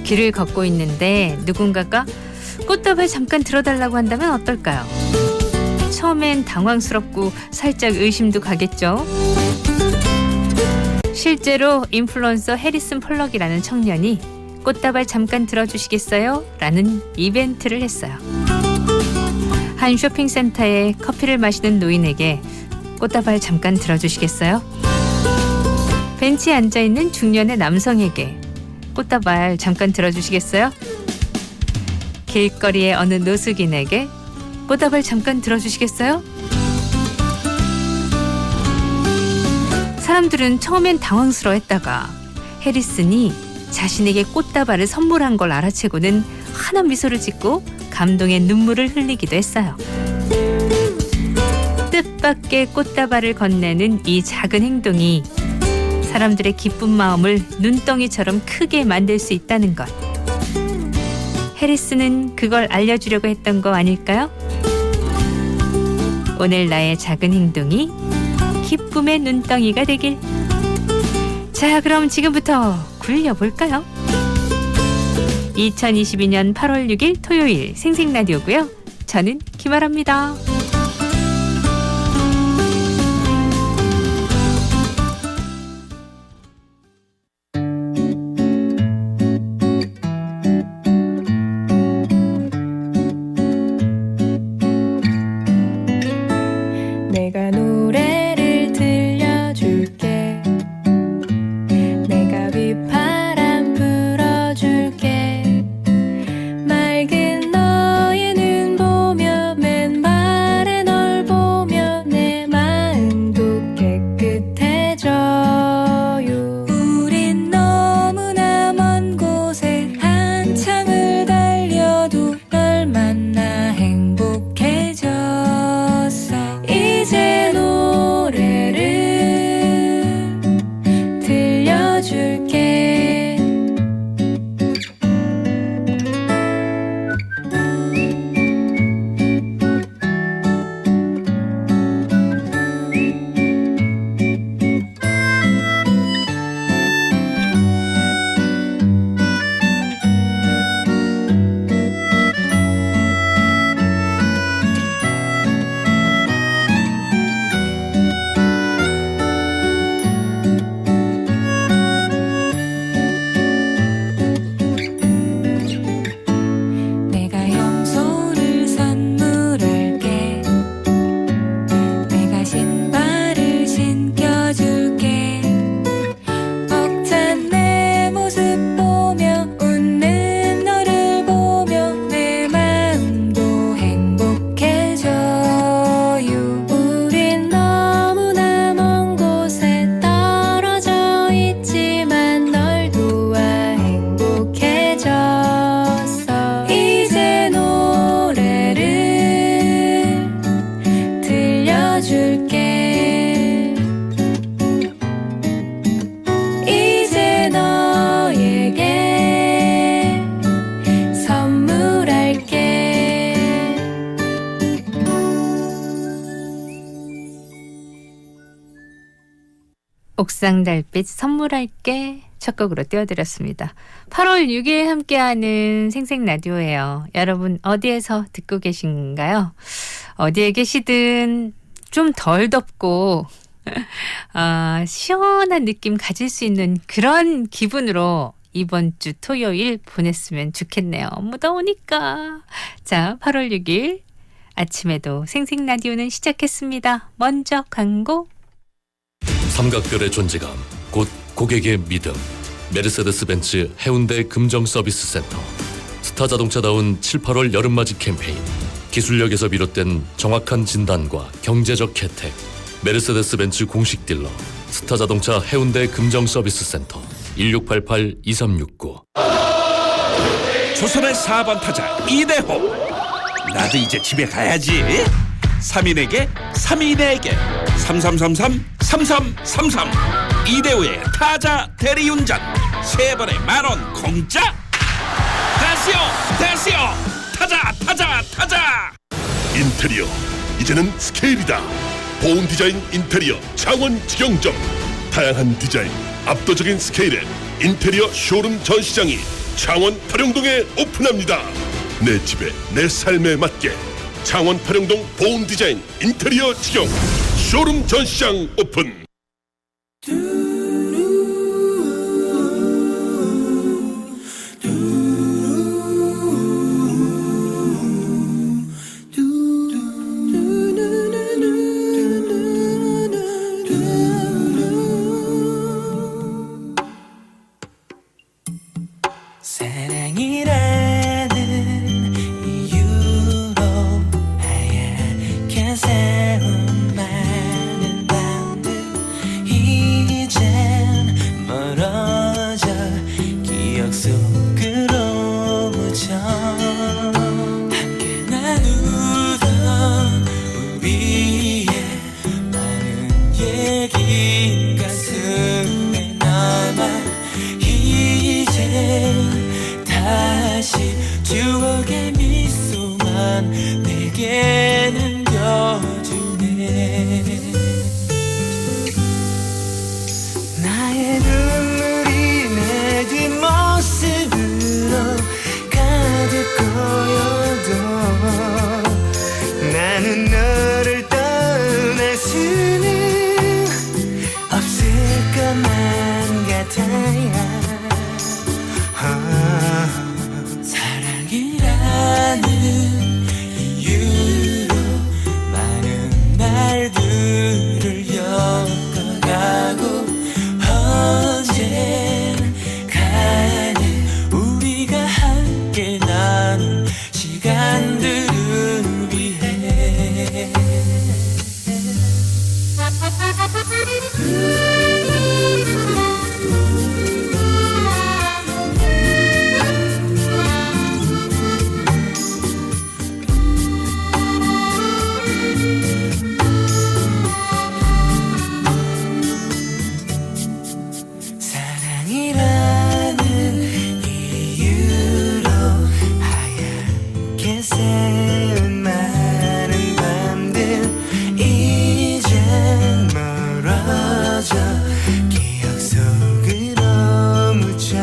길을 걷고 있는데 누군가가 꽃다발 잠깐 들어달라고 한다면 어떨까요? 처음엔 당황스럽고 살짝 의심도 가겠죠. 실제로 인플루언서 해리슨 폴럭이라는 청년이 꽃다발 잠깐 들어주시겠어요? 라는 이벤트를 했어요. 한 쇼핑센터에 커피를 마시는 노인에게 꽃다발 잠깐 들어주시겠어요? 벤치에 앉아있는 중년의 남성에게 꽃다발 잠깐 들어주시겠어요? 길거리의 어느 노숙인에게 꽃다발 잠깐 들어주시겠어요? 사람들은 처음엔 당황스러워했다가 해리슨이 자신에게 꽃다발을 선물한 걸 알아채고는 환한 미소를 짓고 감동의 눈물을 흘리기도 했어요. 뜻밖의 꽃다발을 건네는 이 작은 행동이 사람들의 기쁜 마음을 눈덩이처럼 크게 만들 수 있다는 것. 해리슨은 그걸 알려주려고 했던 거 아닐까요? 오늘 나의 작은 행동이 기쁨의 눈덩이가 되길. 자, 그럼 지금부터 굴려볼까요? 2022년 8월 6일 토요일 생생라디오고요. 저는 김아라입니다. 내가 노래를 들려줄게. 내가 휘파람 불어줄게. 맑은 너의 눈 보며 맨발에 널 보며 내 마음도 깨끗해져요. 우린 너무나 먼 곳에 한참을 달려도 널 만나 행복해졌어. 이제 노래를 들려줄게. 내가 염소를 선물할게. 내가 신발을 신겨줄게. 벅찬 내 모습 보며 웃는 너를 보며 내 마음도 행복해져요. 우린 너무나 먼 곳에 떨어져 있지만 널 도와 행복해졌어. 이제 노래를 들려줄게. 이제 너에게 선물할게. 옥상 달빛 선물할게 첫 곡으로 띄워드렸습니다. 8월 6일 함께하는 생생라디오예요. 여러분 어디에서 듣고 계신가요? 어디에 계시든 좀 덜 덥고 시원한 느낌 가질 수 있는 그런 기분으로 이번 주 토요일 보냈으면 좋겠네요. 무더우니까. 자, 8월 6일 아침에도 생생라디오는 시작했습니다. 먼저 광고. 삼각별의 존재감, 곧 고객의 믿음. 메르세데스 벤츠 해운대 금정 서비스 센터. 스타자동차다운 7, 8월 여름맞이 캠페인. 기술력에서 비롯된 정확한 진단과 경제적 혜택. 메르세데스 벤츠 공식 딜러 스타자동차 해운대 금정 서비스 센터. 1688-2369. 조선의 4번 타자 이대호. 나도 이제 집에 가야지. 3인에게 3인에게 3333-3333. 이대호의 타자 대리운전 3번에 10,000원 공짜. 다시요 타자. 인테리어 이제는 스케일이다. 보온 디자인 인테리어 창원 직영점. 다양한 디자인 압도적인 스케일의 인테리어 쇼룸 전시장이 창원 팔영동에 오픈합니다. 내 집에 내 삶에 맞게 창원 팔영동 보온 디자인 인테리어 지경 쇼룸 전시장 오픈. 사랑이라는 이유로 하얗게 세운 많은 밤들 이젠 멀어져 기억 속으로 묻혀 함께 나누던 우리의 많은 얘기 가슴에 남아 이젠 다시 추억의 미소만 내게 남겨주네. 나의 눈물이 내 뒷모습으로 가득 고여도 나는 너를 떠날 수는 없을 것만 같아요. 사랑이라는 이유로 많은 날들을 엮어가고 언젠가는 우리가 함께 나눈 시간들을 위해 사랑이라는 이유로 하얗게 세운 많은 밤들 이젠 멀어져 기억 속으로 묻혀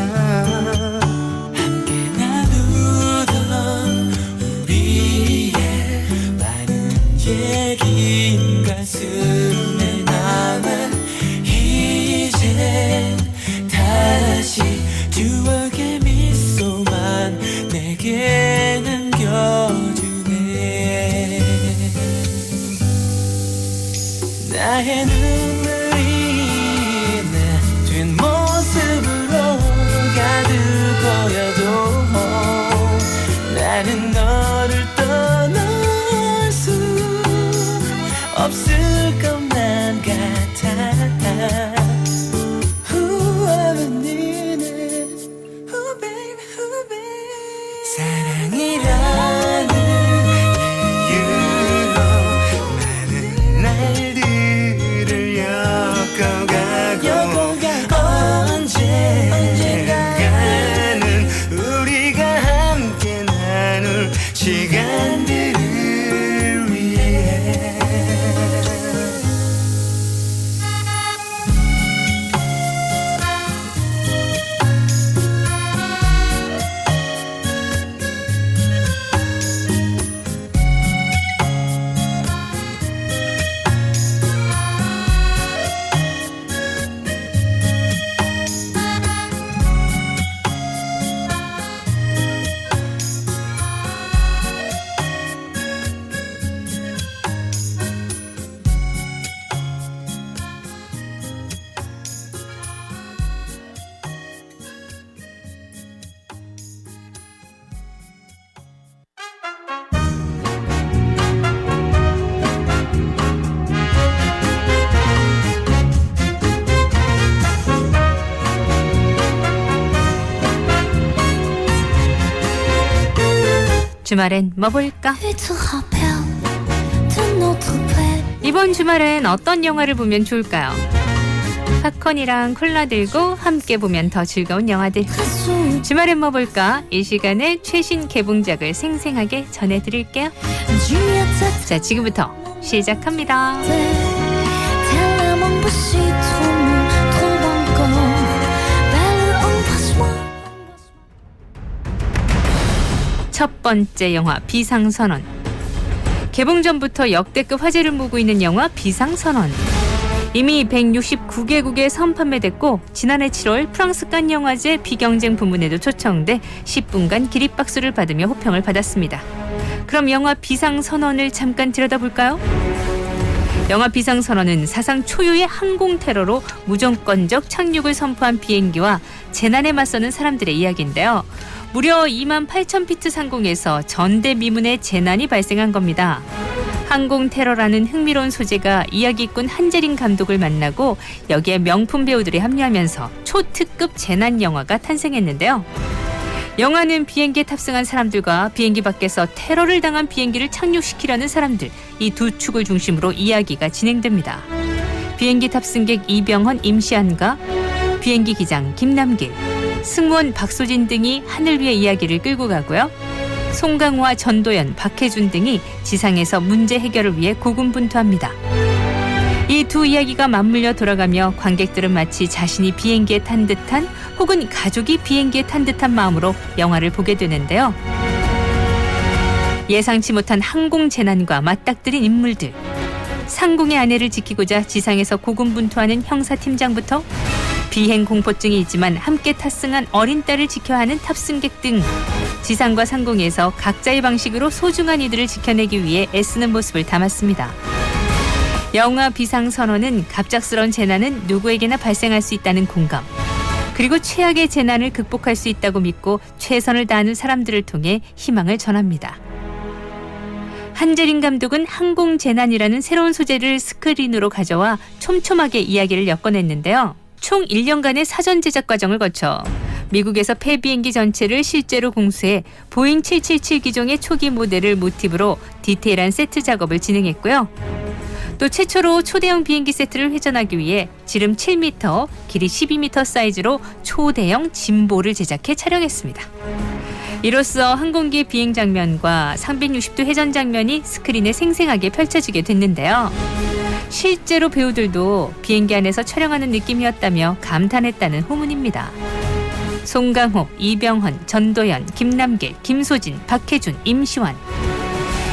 함께 나누던 우리의 많은 얘기 가슴에 남아 이젠 다시 추억의 미소만 내게 남겨주네. 나의 눈물이 내 뒷모습으로 가득 고여도 나는 너를 떠날 수 없을 것만 같아. 사랑이라는 이유로 많은 날들을 엮어가고 언젠가는 우리가 함께 나눌 시간들을 위해 주말엔 뭐 볼까? Et te rappelle de notre belle 이번 주말엔 어떤 영화를 보면 좋을까요? 팝콘이랑 콜라 들고 함께 보면 더 즐거운 영화들. passion. 주말엔 뭐 볼까? 이 시간에 최신 개봉작을 생생하게 전해드릴게요. Juliette 자, 지금부터 시작합니다. tellement bushy, trop mou, trop encore. Belle embrasse-moi. 첫 번째 영화 비상선언. 개봉 전부터 역대급 화제를 모으고 있는 영화 비상선언. 이미 169개국에 선판매됐고 지난해 7월 프랑스 칸 영화제 비경쟁 부문에도 초청돼 10분간 기립박수를 받으며 호평을 받았습니다. 그럼 영화 비상선언을 잠깐 들여다볼까요? 영화 비상선언은 사상 초유의 항공 테러로 무조건적 착륙을 선포한 비행기와 재난에 맞서는 사람들의 이야기인데요. 무려 28,000피트 상공에서 전대미문의 재난이 발생한 겁니다. 항공 테러라는 흥미로운 소재가 이야기꾼 한재린 감독을 만나고 여기에 명품 배우들이 합류하면서 초특급 재난 영화가 탄생했는데요. 영화는 비행기에 탑승한 사람들과 비행기 밖에서 테러를 당한 비행기를 착륙시키려는 사람들, 이 두 축을 중심으로 이야기가 진행됩니다. 비행기 탑승객 이병헌, 임시완과 비행기 기장 김남길, 승무원 박소진 등이 하늘 위의 이야기를 끌고 가고요. 송강호와 전도연, 박해준 등이 지상에서 문제 해결을 위해 고군분투합니다. 이 두 이야기가 맞물려 돌아가며 관객들은 마치 자신이 비행기에 탄 듯한 혹은 가족이 비행기에 탄 듯한 마음으로 영화를 보게 되는데요. 예상치 못한 항공 재난과 맞닥뜨린 인물들, 상공의 아내를 지키고자 지상에서 고군분투하는 형사팀장부터 비행 공포증이 있지만 함께 탑승한 어린 딸을 지켜야 하는 탑승객 등 지상과 상공에서 각자의 방식으로 소중한 이들을 지켜내기 위해 애쓰는 모습을 담았습니다. 영화 비상선언은 갑작스러운 재난은 누구에게나 발생할 수 있다는 공감, 그리고 최악의 재난을 극복할 수 있다고 믿고 최선을 다하는 사람들을 통해 희망을 전합니다. 한재린 감독은 항공재난이라는 새로운 소재를 스크린으로 가져와 촘촘하게 이야기를 엮어냈는데요. 총 1년간의 사전 제작 과정을 거쳐 미국에서 폐비행기 전체를 실제로 공수해 보잉 777 기종의 초기 모델을 모티브로 디테일한 세트 작업을 진행했고요. 또 최초로 초대형 비행기 세트를 회전하기 위해 지름 7m, 길이 12m 사이즈로 초대형 짐볼을 제작해 촬영했습니다. 이로써 항공기 비행 장면과 360도 회전 장면이 스크린에 생생하게 펼쳐지게 됐는데요. 실제로 배우들도 비행기 안에서 촬영하는 느낌이었다며 감탄했다는 후문입니다. 송강호, 이병헌, 전도연, 김남길, 김소진, 박해준, 임시완.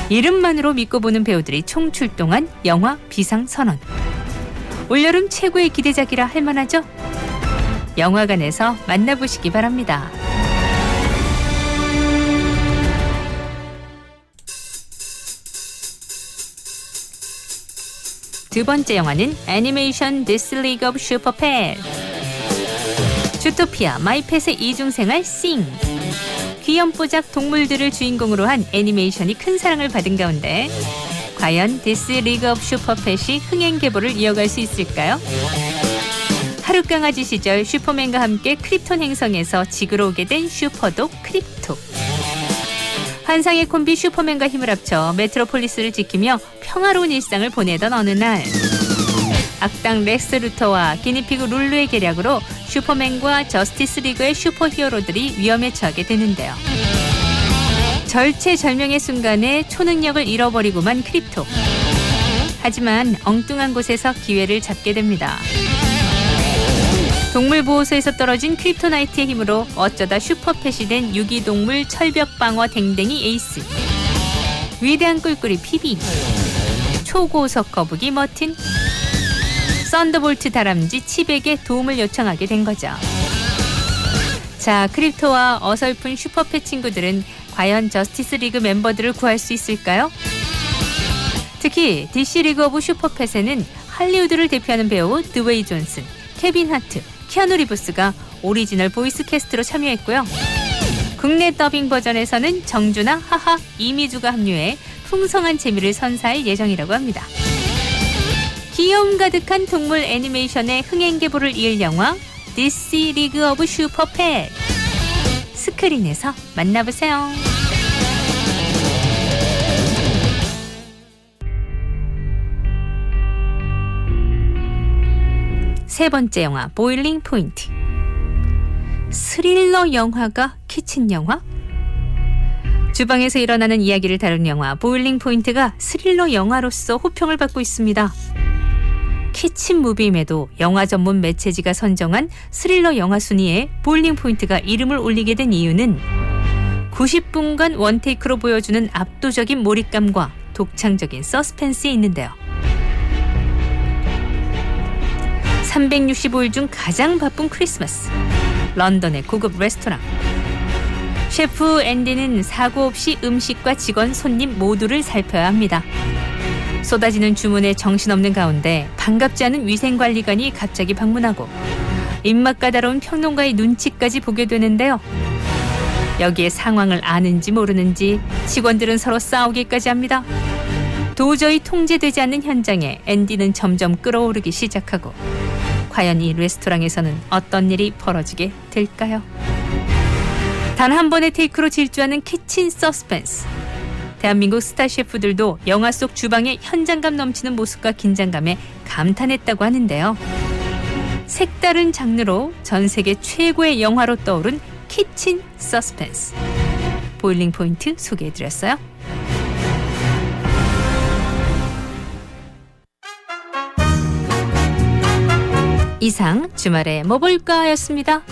이름만으로 믿고 보는 배우들이 총출동한 영화 비상선언. 올여름 최고의 기대작이라 할 만하죠? 영화관에서 만나보시기 바랍니다. 두 번째 영화는 애니메이션 This League of Super Pets. 주토피아 마이펫의 이중생활 싱. 귀염뽀작 동물들을 주인공으로 한 애니메이션이 큰 사랑을 받은 가운데 과연 This League of Super Pet이 흥행 계보를 이어갈 수 있을까요? 하룻강아지 시절 슈퍼맨과 함께 크립톤 행성에서 지구로 오게 된 슈퍼독 크립토. 환상의 콤비 슈퍼맨과 힘을 합쳐 메트로폴리스를 지키며 평화로운 일상을 보내던 어느 날, 악당 렉스 루터와 기니피그 룰루의 계략으로 슈퍼맨과 저스티스 리그의 슈퍼히어로들이 위험에 처하게 되는데요. 절체절명의 순간에 초능력을 잃어버리고만 크립토. 하지만 엉뚱한 곳에서 기회를 잡게 됩니다. 동물보호소에서 떨어진 크립토나이트의 힘으로 어쩌다 슈퍼펫이 된 유기동물 철벽방어 댕댕이 에이스, 위대한 꿀꿀이 피비, 초고속 거북이 머틴, 썬더볼트 다람쥐 칩에게 도움을 요청하게 된 거죠. 자, 크립토와 어설픈 슈퍼펫 친구들은 과연 저스티스 리그 멤버들을 구할 수 있을까요? 특히 DC 리그 오브 슈퍼펫에는 할리우드를 대표하는 배우 드웨이 존슨, 케빈 하트, 키아누 리브스가 오리지널 보이스 캐스트로 참여했고요. 국내 더빙 버전에서는 정준하, 하하, 이미주가 합류해 풍성한 재미를 선사할 예정이라고 합니다. 귀여움 가득한 동물 애니메이션의 흥행 계보를 이을 영화 DC 리그 오브 슈퍼펫. 스크린에서 만나보세요. 세 번째 영화 보일링 포인트. 스릴러 영화가 키친 영화? 주방에서 일어나는 이야기를 다룬 영화 보일링 포인트가 스릴러 영화로서 호평을 받고 있습니다. 키친 무비임에도 영화 전문 매체지가 선정한 스릴러 영화 순위에 보일링 포인트가 이름을 올리게 된 이유는 90분간 원테이크로 보여주는 압도적인 몰입감과 독창적인 서스펜스에 있는데요. 365일 중 가장 바쁜 크리스마스. 런던의 고급 레스토랑. 셰프 앤디는 사고 없이 음식과 직원, 손님 모두를 살펴야 합니다. 쏟아지는 주문에 정신없는 가운데 반갑지 않은 위생관리관이 갑자기 방문하고 입맛 까다로운 평론가의 눈치까지 보게 되는데요. 여기에 상황을 아는지 모르는지 직원들은 서로 싸우기까지 합니다. 도저히 통제되지 않는 현장에 앤디는 점점 끓어오르기 시작하고 과연 이 레스토랑에서는 어떤 일이 벌어지게 될까요? 단 한 번의 테이크로 질주하는 키친 서스펜스. 대한민국 스타 셰프들도 영화 속 주방의 현장감 넘치는 모습과 긴장감에 감탄했다고 하는데요. 색다른 장르로 전 세계 최고의 영화로 떠오른 키친 서스펜스. 보일링 포인트 소개해드렸어요. 이상 주말에 뭐 볼까 였습니다.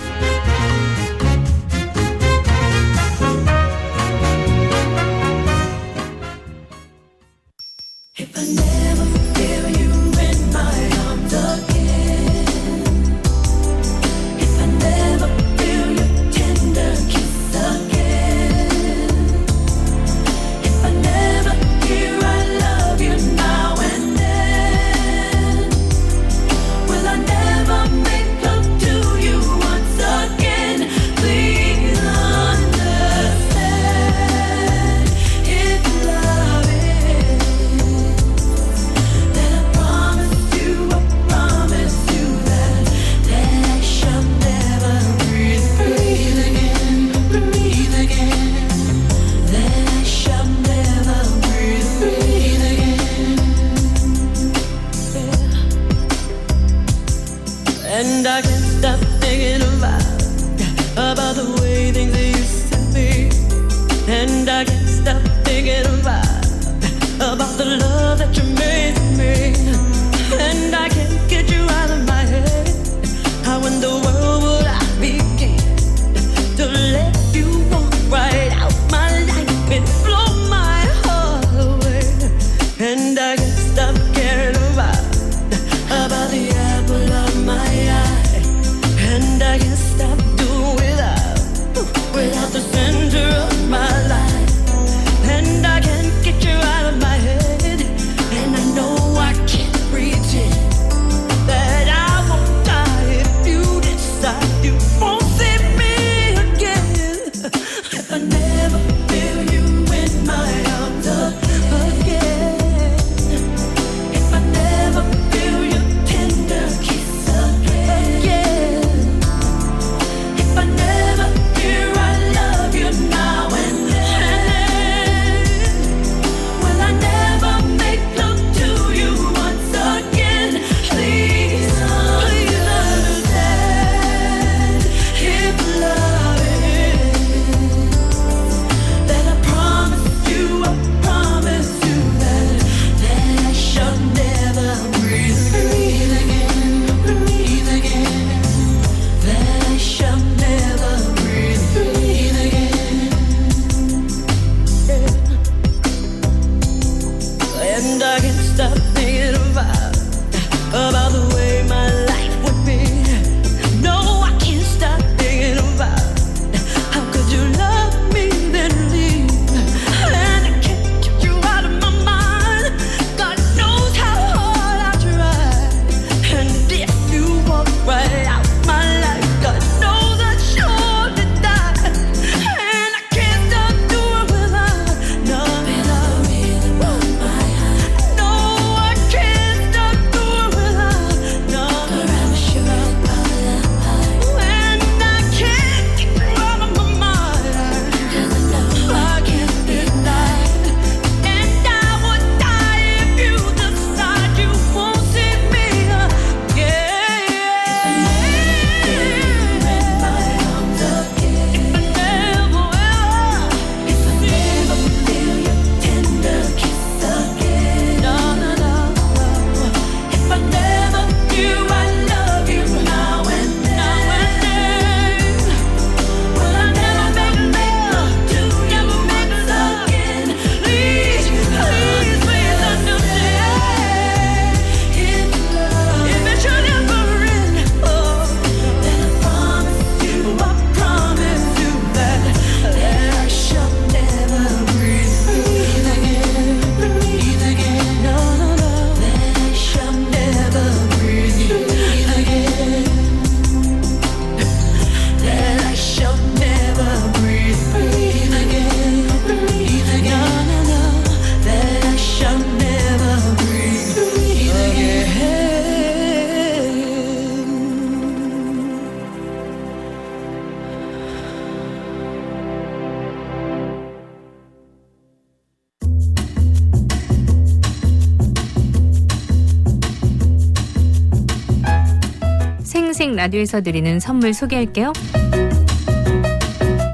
라디오에서 드리는 선물 소개할게요.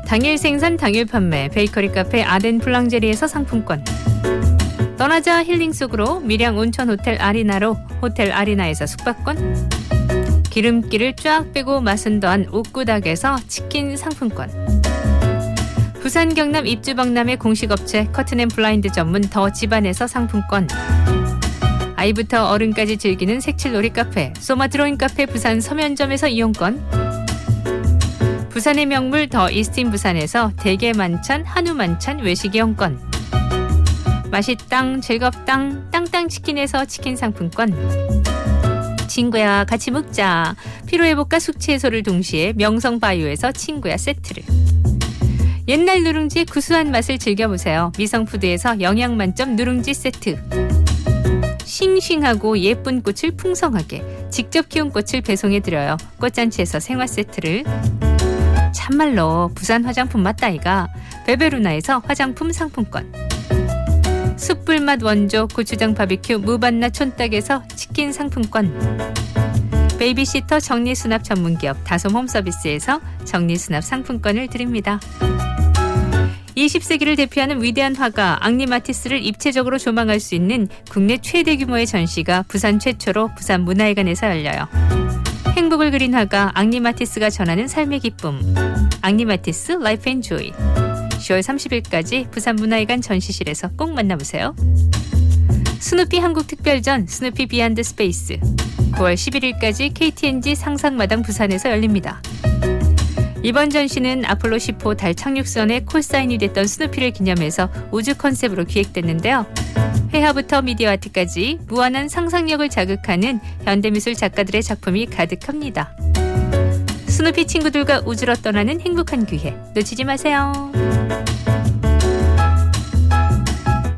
당일 생산 당일 판매 베이커리 카페 아덴 블랑제리에서 상품권, 떠나자 힐링 속으로 밀양 온천 호텔 아리나로 호텔 아리나에서 숙박권, 기름기를 쫙 빼고 맛은 더한 옥구닭에서 치킨 상품권, 부산 경남 입주박람회 공식업체 커튼앤블라인드 전문 더 집안에서 상품권, 아이부터 어른까지 즐기는 색칠놀이 카페 소마드로인 카페 부산 서면점에서 이용권, 부산의 명물 더 이스틴 부산에서 대게 만찬 한우 만찬 외식 이용권, 맛있당 즐겁당 땅땅치킨에서 치킨 상품권, 친구야 같이 먹자 피로회복과 숙취 해소를 동시에 명성바이오에서 친구야 세트를, 옛날 누룽지의 구수한 맛을 즐겨보세요. 미성푸드에서 영양만점 누룽지 세트, 싱싱하고 예쁜 꽃을 풍성하게 직접 키운 꽃을 배송해드려요. 꽃잔치에서 생화 세트를, 참말로 부산 화장품 맛다이가 베베루나에서 화장품 상품권, 숯불맛 원조 고추장 바비큐 무반나 촌딱에서 치킨 상품권, 베이비시터 정리수납 전문기업 다솜 홈서비스에서 정리수납 상품권을 드립니다. 20세기를 대표하는 위대한 화가 앙리 마티스를 입체적으로 조망할 수 있는 국내 최대 규모의 전시가 부산 최초로 부산 문화회관에서 열려요. 행복을 그린 화가 앙리 마티스가 전하는 삶의 기쁨, 앙리 마티스 라이프 앤 조이, 10월 30일까지 부산 문화회관 전시실에서 꼭 만나보세요. 스누피 한국특별전 스누피 비안드 스페이스 9월 11일까지 KTNG 상상마당 부산에서 열립니다. 이번 전시는 아폴로 10호 달 착륙선에 콜사인이 됐던 스누피를 기념해서 우주 컨셉으로 기획됐는데요. 회화부터 미디어 아트까지 무한한 상상력을 자극하는 현대미술 작가들의 작품이 가득합니다. 스누피 친구들과 우주로 떠나는 행복한 기회 놓치지 마세요.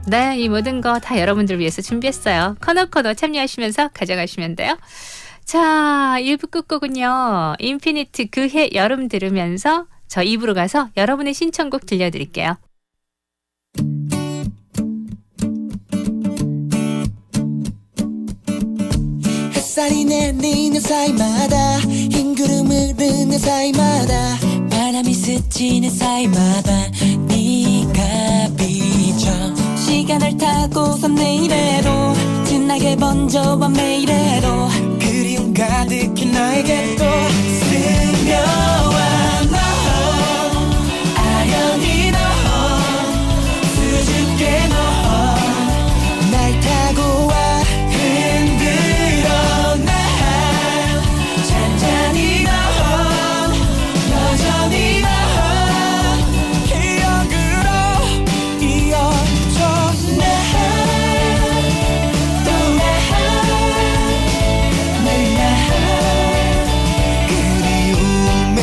네, 이 모든 거 다 여러분들을 위해서 준비했어요. 코너 참여하시면서 가져가시면 돼요. 자, 1부 끝곡은요. 인피니트 그해 여름 들으면서 저 2부로 가서 여러분의 신청곡 들려드릴게요. 햇살이 내리는 사이마다 흰 구름을 흐르는 사이마다 바람이 스치는 사이마다 네가 비춰 시간을 타고선 내일에로 진하게 번져와 매일에로 그리움 가득히 나에게 또 스며와 너 아련히 너 수줍게 너 날 타고 와 흔들어 나 잔잔히 너 여전히 너 기억으로 이어져 나 또 나 늘 나 그리움에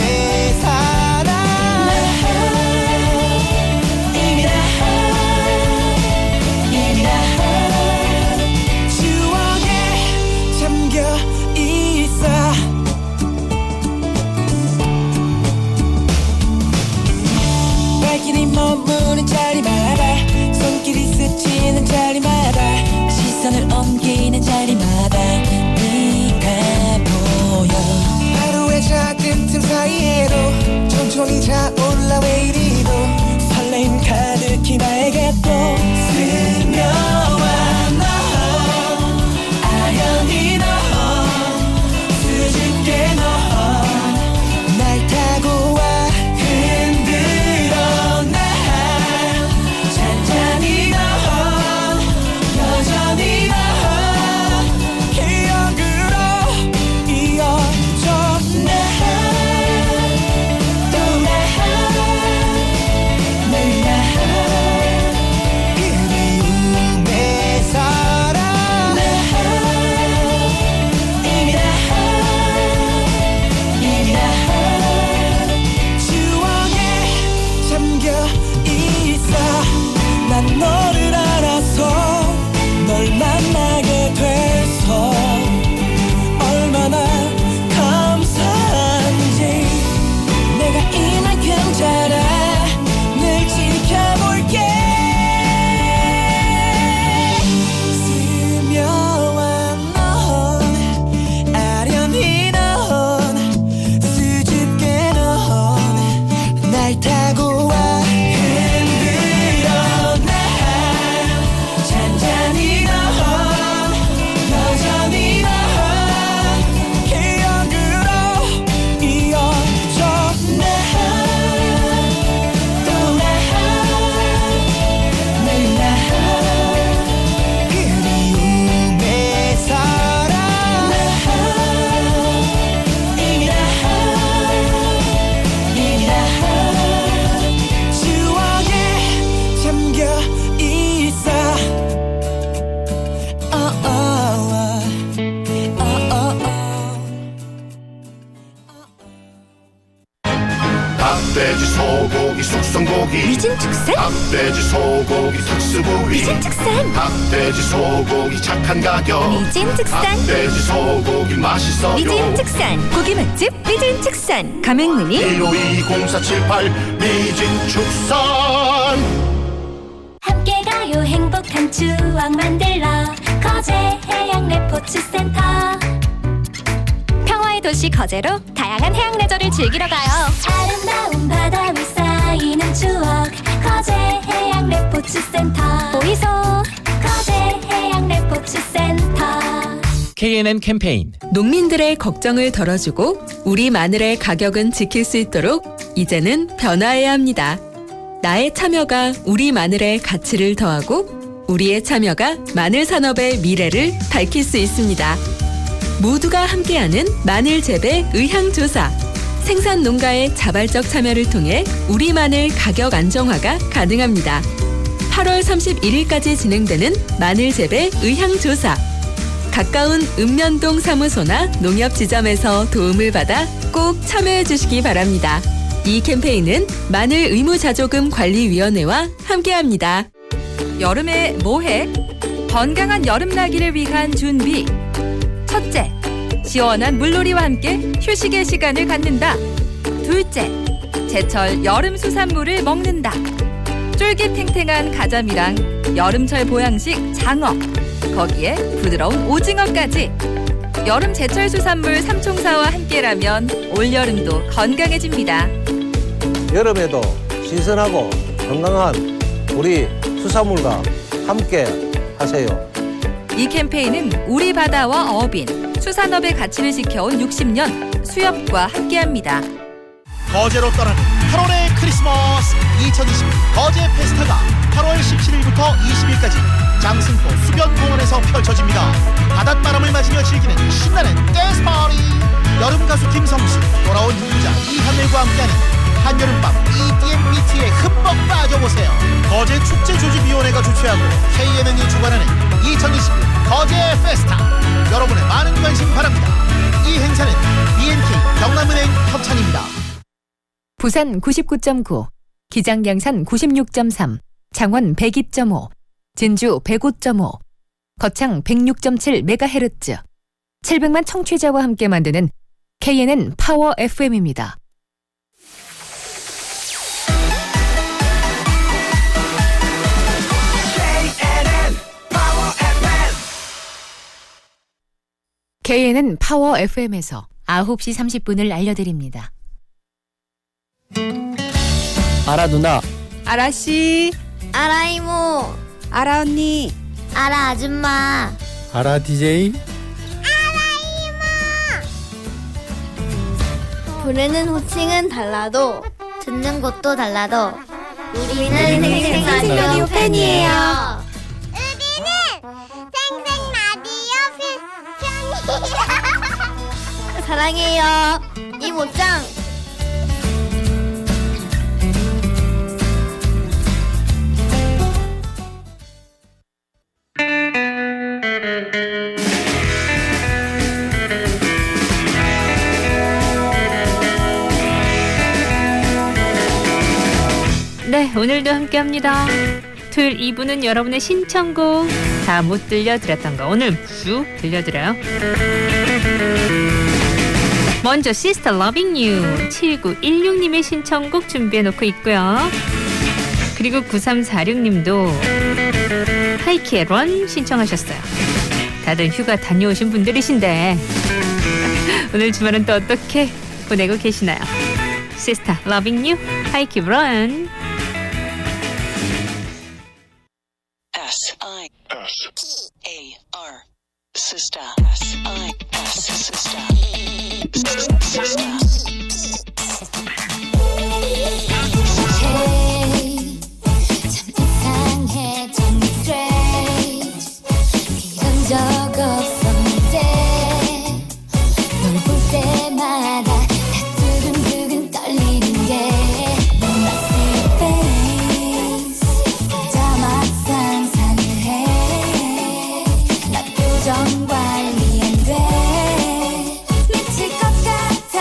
닭돼지 소고기 숙성고기 위진 축산? 닭돼지 소고기 특수부위 위진 축산? 닭돼지 소고기 착한 가격 위진 축산? 닭돼지 소고기 맛있어요 위진 축산 고기 맛집 위진 축산 가맹문의 1520478 위진 축산 함께 가요 행복한 추억 만들러 거제 해양 레포츠 센터 평화의 도시 거제로 다양한 해양 레저를 즐기러 가요 아름다운 바다 위 쌓이는 추억 거제 해양 레포츠 센터 보이소 거제 해양 레포츠 센터 KNN 캠페인 농민들의 걱정을 덜어주고 우리 마늘의 가격은 지킬 수 있도록 이제는 변화해야 합니다. 나의 참여가 우리 마늘의 가치를 더하고 우리의 참여가 마늘 산업의 미래를 밝힐 수 있습니다. 모두가 함께하는 마늘 재배 의향 조사. 생산 농가의 자발적 참여를 통해 우리 마늘 가격 안정화가 가능합니다. 8월 31일까지 진행되는 마늘 재배 의향 조사. 가까운 읍면동 사무소나 농협 지점에서 도움을 받아 꼭 참여해 주시기 바랍니다. 이 캠페인은 마늘 의무자조금관리위원회와 함께합니다. 여름에 뭐해? 건강한 여름나기를 위한 준비. 첫째, 시원한 물놀이와 함께 휴식의 시간을 갖는다. 둘째, 제철 여름 수산물을 먹는다. 쫄깃탱탱한 가자미랑 여름철 보양식 장어, 거기에 부드러운 오징어까지. 여름 제철 수산물 삼총사와 함께라면 올여름도 건강해집니다. 여름에도 신선하고 건강한 우리 수산물과 함께 하세요. 이 캠페인은 우리 바다와 어민, 수산업의 가치를 지켜온 60년 수협과 함께합니다. 거제로 떠나는 8월의 크리스마스 2020 거제 페스타가 8월 17일부터 20일까지 장승포 수변공원에서 펼쳐집니다. 바닷바람을 맞으며 즐기는 신나는 댄스 파티. 여름 가수 김성수, 돌아온 유자 이하늘과 함께하는 한여름밤 EDM-BT에 흠뻑 빠져보세요. 거제 축제조직위원회가 주최하고 KNN이 주관하는 2021 거제 페스타. 여러분의 많은 관심 바랍니다. 이 행사는 BNK 경남은행 협찬입니다. 부산 99.9, 기장 양산 96.3, 창원 102.5, 진주 105.5, 거창 106.7MHz, 700만 청취자와 함께 만드는 KNN 파워 FM입니다. KNN 파워 FM에서 9시 30분을 알려드립니다. 아라 누나, 아라 씨, 알아 이모 아라 언니, 알아 아줌마 아라 DJ. 부르는 호칭은 달라도 듣는 곳도 달라도 우리는 생생라디오 팬이에요. 우리는 생생라디오 팬이에요. 사랑해요 이모짱. 네, 오늘도 함께합니다. 토요일 2부는 여러분의 신청곡 다 못 들려드렸던 거 오늘 쭉 들려드려요. 먼저 시스터 러빙 유 7916님의 신청곡 준비해놓고 있고요. 그리고 9346님도 하이키의 런 신청하셨어요. 다들 휴가 다녀오신 분들이신데 오늘 주말은 또 어떻게 보내고 계시나요? 시스터 러빙 유 하이키 런. S-I-S-T-A-R Sister S-I-S Sister Sister 참 이상해 참 strange 그런 적 없었는데 널 볼 때마다 다 두근두근 떨리는 게 넌 낯선 face 그저 막 상상을 해 나 표정 관리 안 돼 미칠 것 같아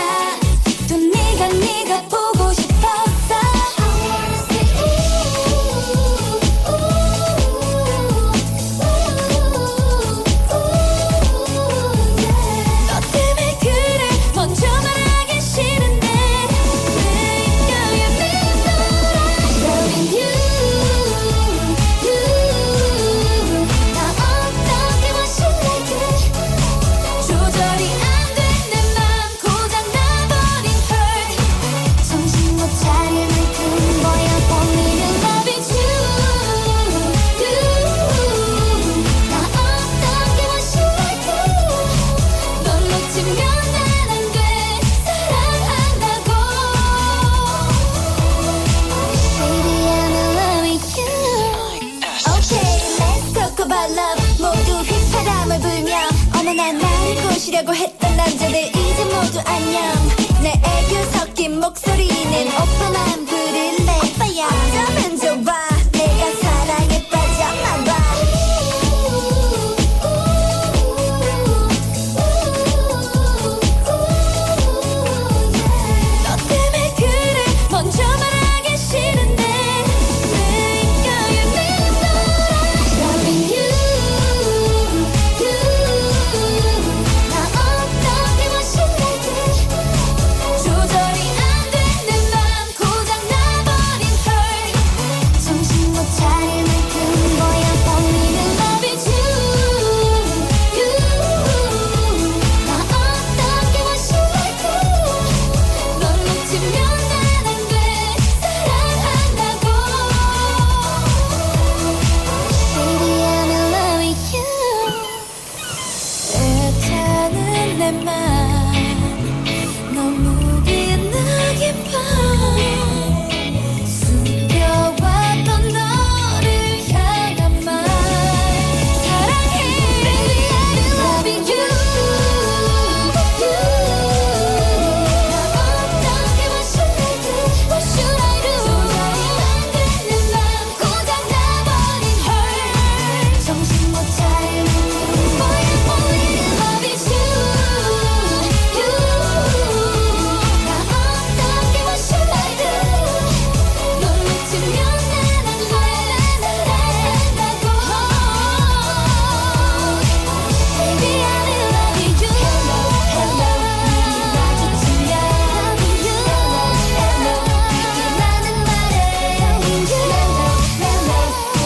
되려고 했던 남자들 이제 모두 안녕. 내 애교 섞인 목소리는 오빠만 부를래. 오빠야 어쩌면 좋아. 내가 사랑에 빠졌나봐. 너 때문에 그래 먼저 말하기 싫은데 내 인격에 밀려들어. Loving you, 나 어떻게 멋있는지 조절이 안 되는 맘 고장나버린 걸 정신 못 차릴 만큼 뭐야 뻔히는 Love is you, 나 어떻게 멋있는지 널 놓치면 난 안 돼 사랑한다고. Baby I'm in love with you. 애타는 내 맘 너무 빛나게 봐. 숨겨왔던 너를 향한 말 사랑해. Baby I'm in love with you. 나 어떻게 멋있는지 What should I do. 조절이 안 되는 맘 고장나버린 her 정신 못 차릴 만큼 뭐야 falling in love with you. 나 어떻게 what should I do. 널 놓치면 난 안 돼 사랑한다고. Baby I'm in love with you. Hello 우리 마주치면 Loving you. Hello 나는 말해 Loving you. Hello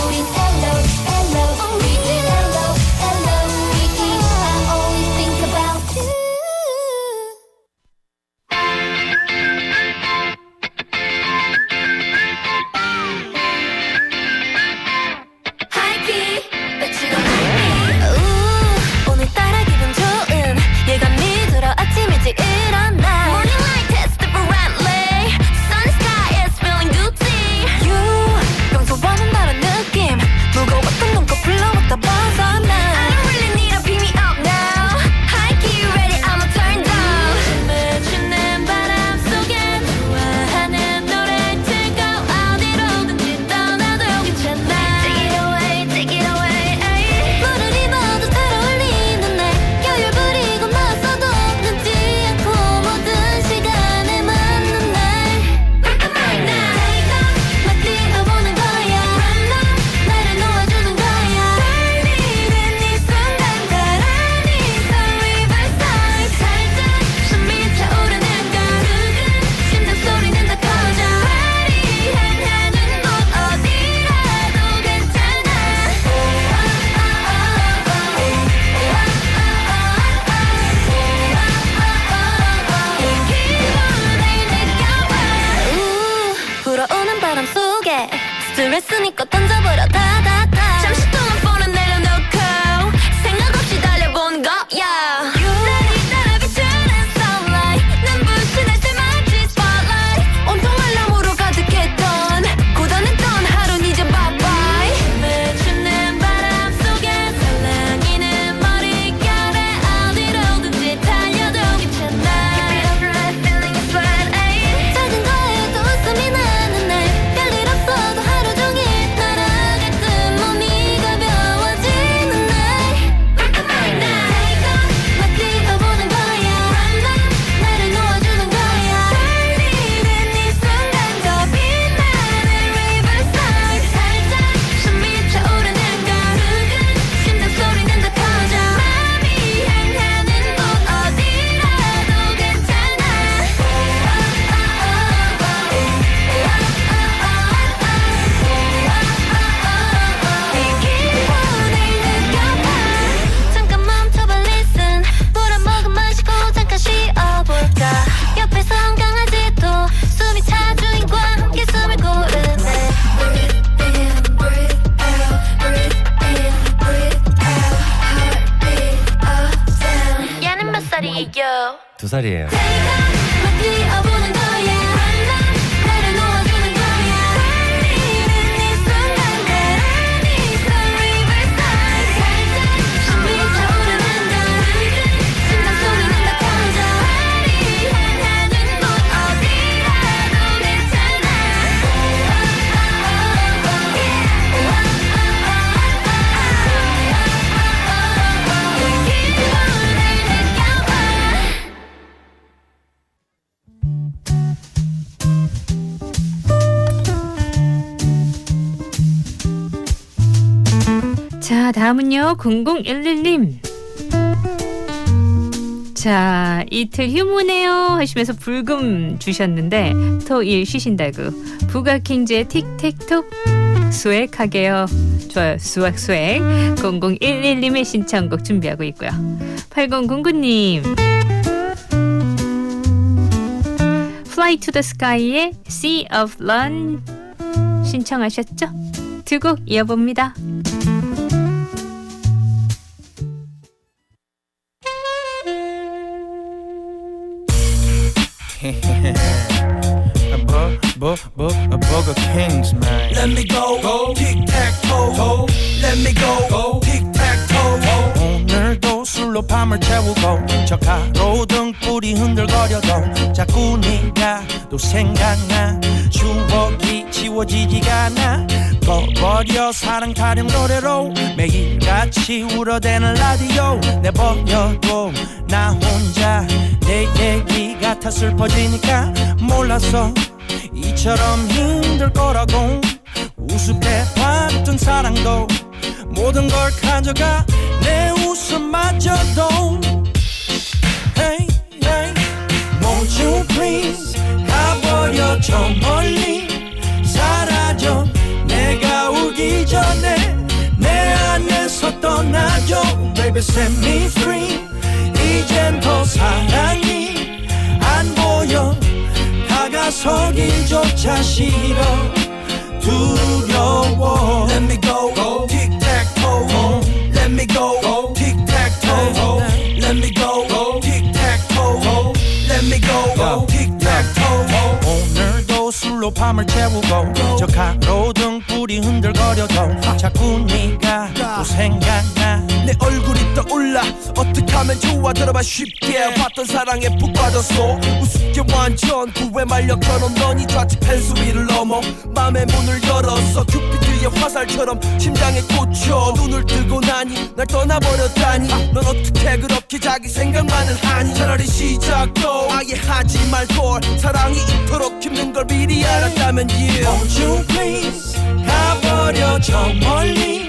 우린 hello hello 우리는 hello hello 우리 I always think about you. 하이키 며칠 오늘따라 기분 좋은 예감이 들어 아침 일찍 일어나. Morning light hits differently. Sunny sky is feeling guilty. You 평소와는 다른 느낌. 무거웠던 눈꺼풀로 왔다 벗어나. I don't really need to pick me up now. 하이키 ready I'ma turn down. 춤을 바람 속에 좋아하는 노래 틀고 어디로든지 떠나도 괜찮아. Take it away 물을 입어도 잘 어울리는 날 여유 부리고 나서도 늦지 않고 모든 시간에 맞는 날 Take off 막 뛰어보는 거야. Run up 나를 놓아주는 거야. 떨리는 이 순간 가라니 Sun Riverside 살짝 숨이 차오르는 걸 두근 심장 소리는 더 커져. Ready 향하는 곳 어디라도 괜찮아. 불어오는 바람 속에 스트레스니까 던져버려 다다다. 잠시 동안 폰은 내려놓고 생각 없이 달려본 거야. 날이 따라 비추는 sunlight 눈부신 햇살 마치 spotlight 온통 알람으로 가득했던 고단했던 하루는 이제 bye bye. 춤을 바람 속에 설레이는 머릿결에 어디로든지 달려도 괜찮아. Feeling is right. 작은 거에도 웃음이 나는 날 별일 없어도 하루 종일 날아갈 듯 몸이 가벼워지는 날 Take off 막 뛰어보는 거야. Run up 나를 놓아주는 거야. 떨리는 이 순간 더 빛나는 Riverside 살짝 숨이 차오르는 걸 두근 심장 소리는 더 커져. 맘이 향하는 곳 어디라도 괜찮아. 이 기분을 느껴봐. 잠깐 멈춰봐 listen. 물 한 모금 마시고 잠깐 쉬어볼까. 옆에 선 강아지도 숨이 차 주인과 함께 숨을 고르네. Breathe in, breathe out, breathe in, breathe out. Heartbeat up, down. 얘는 몇 살이에요? 2살이에요. Take off 막 뛰어보는 거야. Run up 나를 놓아주는 거야. 떨리는 이 순간 가라니 Sun Riverside 살짝 숨이 차오르는 걸 두근 심장 자, 다음은요. 0011님. 자, 이틀 휴무네요 하시면서 불금 주셨는데 토일 쉬신다고 부가킹즈의 틱택톡 수액하게요. 좋아요. 수액 0011님의 신청곡 준비하고 있고요. 8009님 Fly to the Sky의 Sea of Love 신청하셨죠? 두 곡 이어봅니다. Burger Kings, man. Let me go, tic-tac-toe. Let me go, tic-tac-toe. 오늘도 술로 밤을 채우고 저 가로등 불이 흔들거려도 자꾸 네가 또 생각나. 추억이 지워지지가 않아. 꺼버려 사랑 타령 노래로 매일같이 울어대는 라디오. 내버려도 나 혼자 내 얘기 같아 슬퍼지니까 몰랐어 이처럼 힘들 거라고. 우습게봤던 사랑도 모든 걸 가져가 내 웃음마저도. Hey, hey, won't you please 가버려 저 멀리 사라져. 내가 울기 전에 내 안에서 떠나줘. Baby set me free. 이젠 더 사랑이 안 보여. 다가서기조차 싫어. 두려워. Let me go, tic-tac-toe. Let me go, tic-tac-toe. Let me go, tic-tac-toe. Let me go, tic-tac-toe. 오늘도 술로 밤을 채우고 저 가로등 불이 흔들거려도 자꾸 네가 또 생각나. 내 얼굴이 떠올라. 어떻게 하면 좋아. 들어봐 쉽게 봤던 사랑에 푹 빠졌어. 우습게 완전 구애 말력처럼 넌 이 좌측 펜스 위를 넘어 맘의 문을 열었어. 큐피드의 화살처럼 심장에 꽂혀. 눈을 뜨고 나니 날 떠나버렸다니. 넌 어떻게 그렇게 자기 생각만을 하니. 차라리 시작도 아예 하지 말걸. 사랑이 이토록 힘든 걸 미리 알았다면 yeah. Won't you please 가버려 저 멀리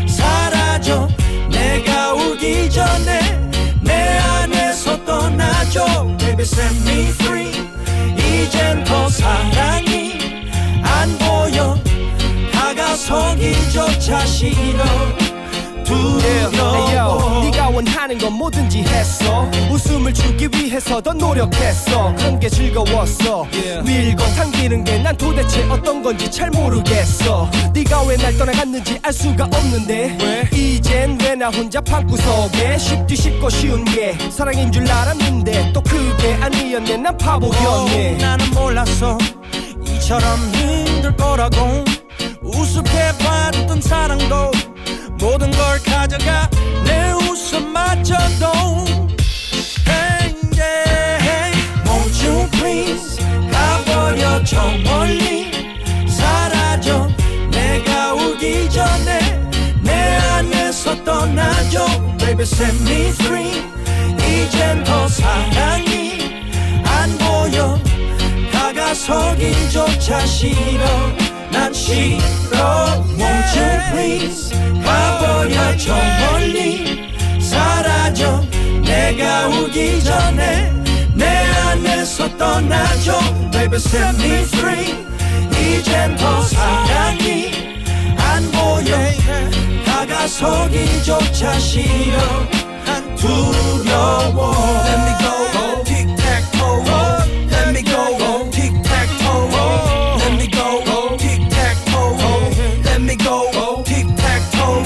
사라져. 내가 울기 전에 내 안에서 떠나줘. Baby set me free. 이젠 더 사랑이 안 보여. 다가서기조차 싫어. 두려워. 네가 원하는 건 뭐든지 했어. 웃음을 주기 위해서 더 노력했어. 그런 게 즐거웠어. 밀고 당기는 게 난 도대체 어떤 건지 잘 모르겠어. 네가 왜 날 떠나갔는지 알 수가 없는데 왜? 이젠 왜 나 혼자 방구석에 쉽디 쉽고 쉬운 게 사랑인 줄 알았는데 또 그게 아니었네. 난 바보였네. 나는 몰랐어 이처럼 힘들 거라고. 우습게 봤던 사랑도 모든 걸 가져가 내 웃음마저도. Hey, yeah. Won't you please 가버려 저 멀리 사라져. 내가 울기 전에 내 안에서 떠나줘. Baby set me free. 이젠 더 사랑이 안 보여. 다가서기조차 싫어. 난 싫어. Won't you please 가버려 저 멀리 사라져. 내가 울기 전에 내 안에서 떠나줘. Baby set me free. 이젠 더 사랑이 안 보여. 다가서기조차 싫어. 난 두려워. Let me go, tic-tac-toe. Let me go, tic-tac-toe. Let me go, tic-tac-toe. Let me go, tic-tac-toe.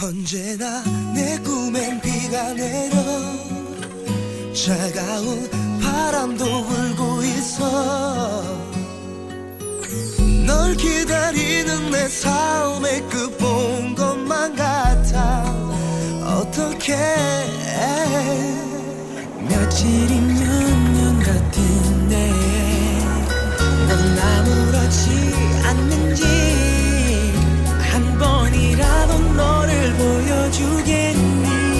언제나 내 꿈엔 비가 내려 차가운 바람도 불고 있어. 널 기다리는 내 삶의 끝본 것만 같아. 어떡해. 며칠이면 년 같은데 넌 아무렇지 않는지 한 번이라도 너를 보여주겠니.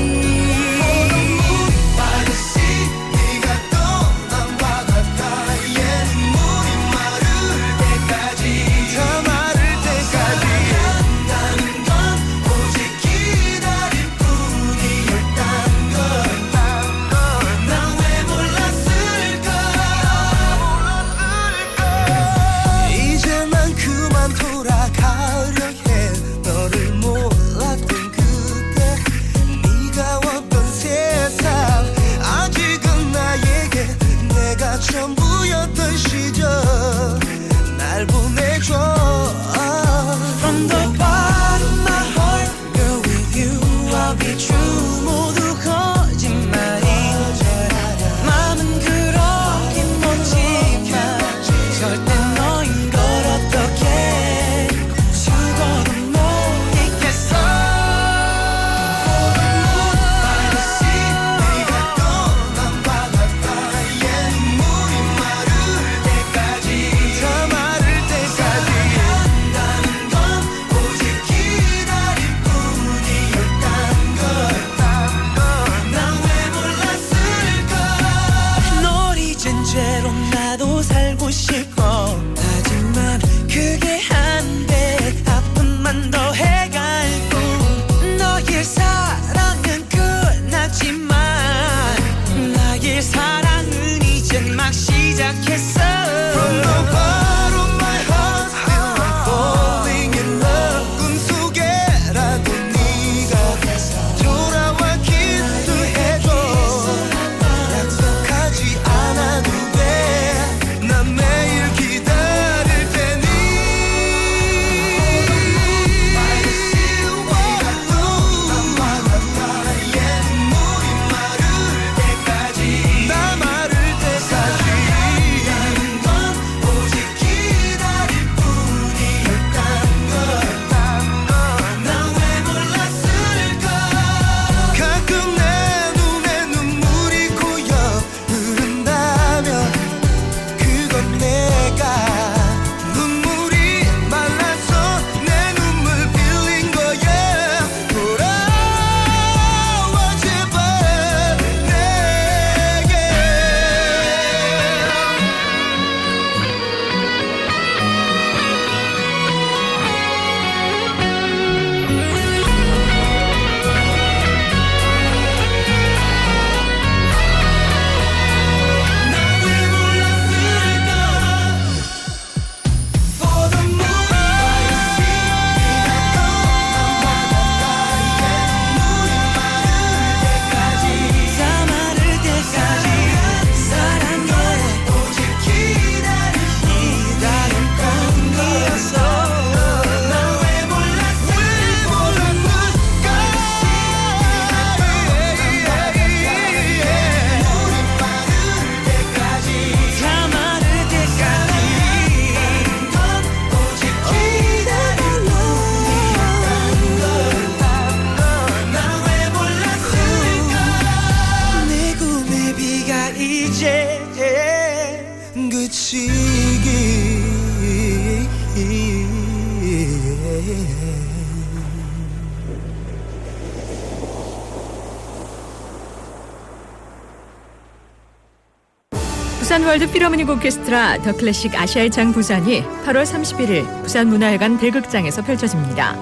부산 월드 필하모닉 오케스트라 더 클래식 아시아의 장 부산이 8월 31일 부산문화회관 대극장에서 펼쳐집니다.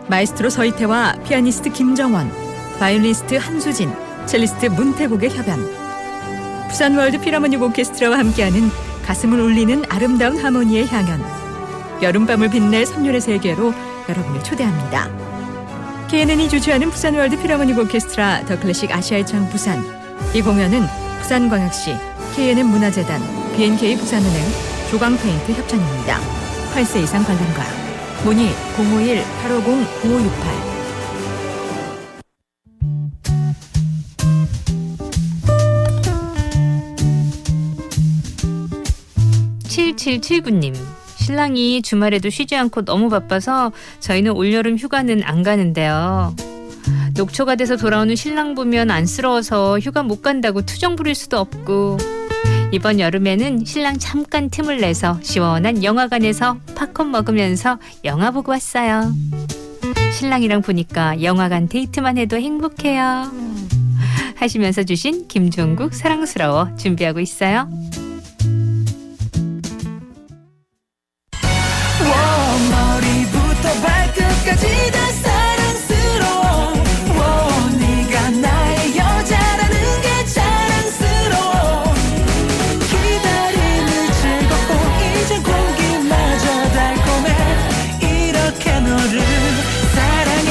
마에스트로 서희태와 피아니스트 김정원, 바이올리스트 한수진, 첼리스트 문태국의 협연. 부산 월드 필하모닉 오케스트라와 함께하는 가슴을 울리는 아름다운 하모니의 향연. 여름밤을 빛낼 선율의 세계로 여러분을 초대합니다. KNN이 주최하는 부산 월드 필하모닉 오케스트라 더 클래식 아시아의 장 부산. 이 공연은 부산광역시 KNN 문화재단, BNK 부산은행, 조광페인트 협찬입니다. 8세 이상 관람가. 문의 051-850-9568. 7779님. 신랑이 주말에도 쉬지 않고 너무 바빠서 저희는 올여름 휴가는 안 가는데요. 녹초가 돼서 돌아오는 신랑 보면 안쓰러워서 휴가 못 간다고 투정 부릴 수도 없고, 이번 여름에는 신랑 잠깐 틈을 내서 시원한 영화관에서 팝콘 먹으면서 영화 보고 왔어요. 신랑이랑 보니까 영화관 데이트만 해도 행복해요. 하시면서 주신 김종국 사랑스러워 준비하고 있어요. 머리부터 발끝까지 다 사랑스러워. 네가 나의 여자라는 게 자랑스러워. 기다림을 즐겁고 이제 공기마저 달콤해. 이렇게 너를 사랑해.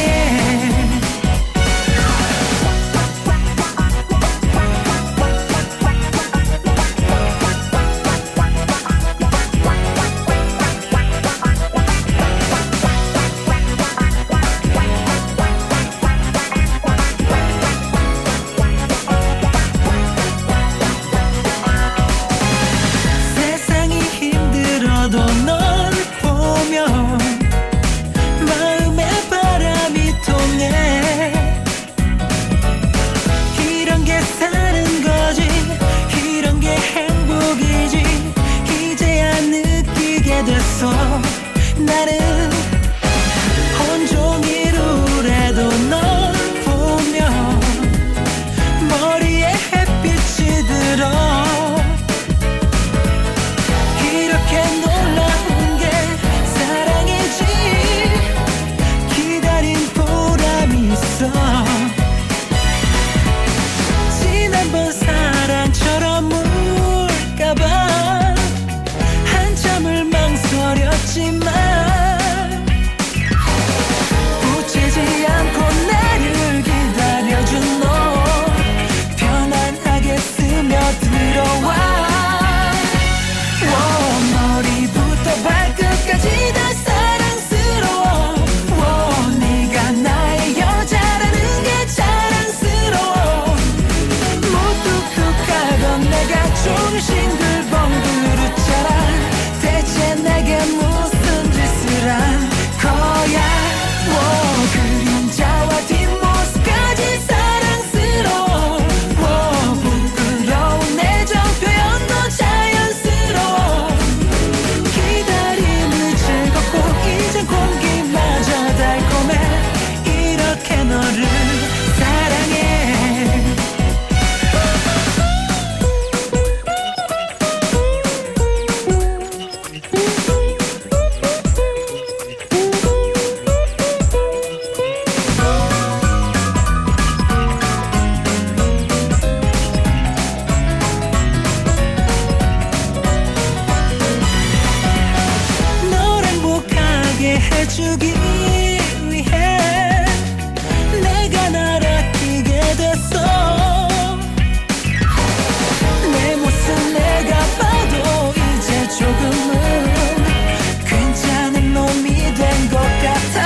세상이 힘들어도 널 보면 마음에 바람이 통해. 이런 게 사는 거지, 이런 게 행복이지. 이제야 느끼게 됐어. 나는 온종일 우울해도 널 보면 머리에 햇빛이 들어. 이렇게 놀라운 게 사랑이지. 기다린 보람이 있어. 지난번 사랑처럼 울까봐 한참을 망설였지만 붙이지 않고 나를 기다려준 너, 편안하게 스며들어와. 머리부터 발끝까지 다 사랑스러워. 네가 나의 여자라는 게 자랑스러워. 무뚝뚝하던 내가 좀 싱글벙글했잖아. 대체 내게 무슨 짓을 한 거야. 그림자와 뒷모습까지 사랑스러워. 부끄러운 애정 표현도 자연스러워. 기다림을 즐겁고 이젠 공기마저 달콤해. 이렇게 너를 사랑해. 널 행복하게 해주기 위해 내가 날 아끼게 됐어. 내 모습 내가 봐도 이제 조금은 괜찮은 놈이 된 것 같아.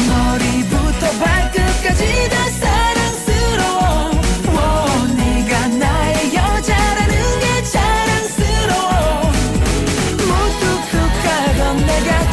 머리부터 발끝까지 다 사랑스러워. 네가 나의 여자라는 게 자랑스러워. 무뚝뚝하던 내가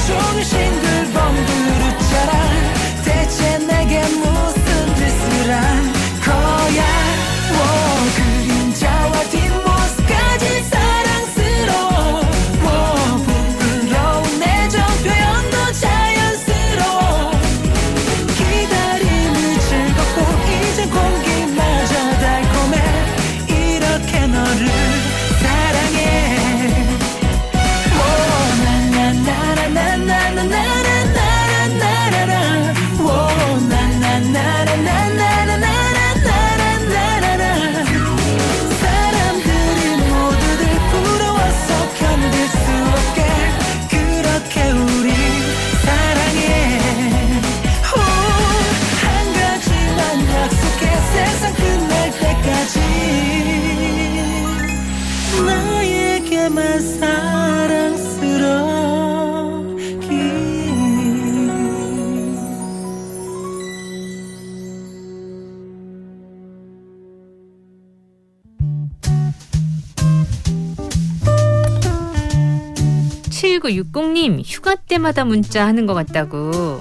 7960님 휴가 때마다 문자 하는 것 같다고.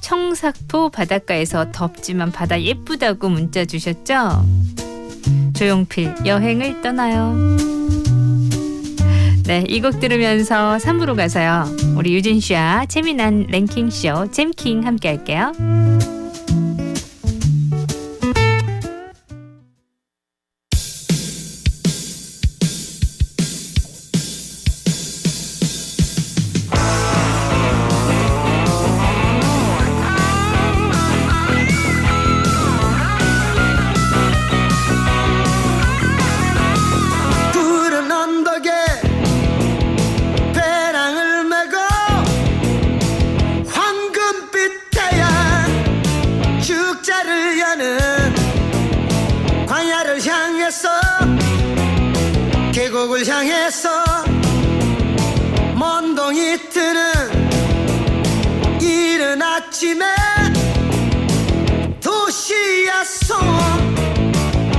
청사포 바닷가에서 덥지만 바다 예쁘다고 문자 주셨죠? 조용필 여행을 떠나요. 네, 이 곡 들으면서 3부로 가서요. 우리 유진 씨와 재미난 랭킹쇼 잼킹 함께 할게요. 푸른 언덕에 배낭을 메고 황금빛 태양 축제를 여는 광야를 향해서 계곡을 향해서 먼동이 트는 이른 아침에 도시야 소음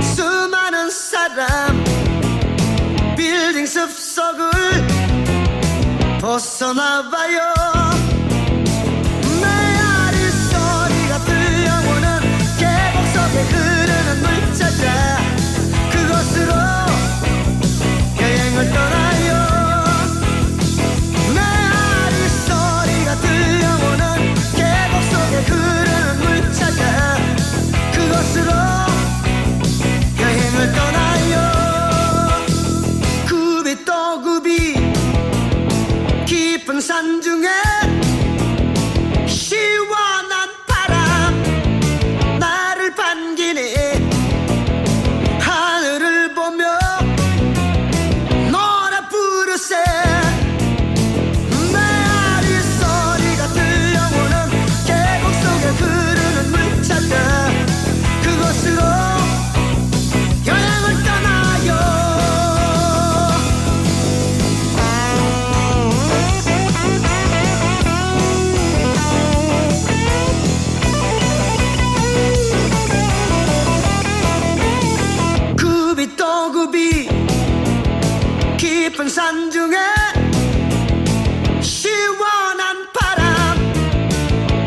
수많은 사람 빌딩 숲속을 벗어나봐요. 메아리 소리가 들려오는 계곡 속에 흐르는 물 찾아 그곳으로 여행을 떠나요. 메아리 소리가 들려오는 계곡 속에 흐르는 물 찾아 그곳으로 여행을 떠나요. 굽이 또 굽이 깊은 산 중에 시원한 바람 나를 반기네. 하늘을 보며 노래 부르세. 메아리 소리가 들려오는 계곡 속에 흐르는 물 찾아 그곳으로 여행을 떠나요. 굽이 또 굽이 깊은 산 중에 시원한 바람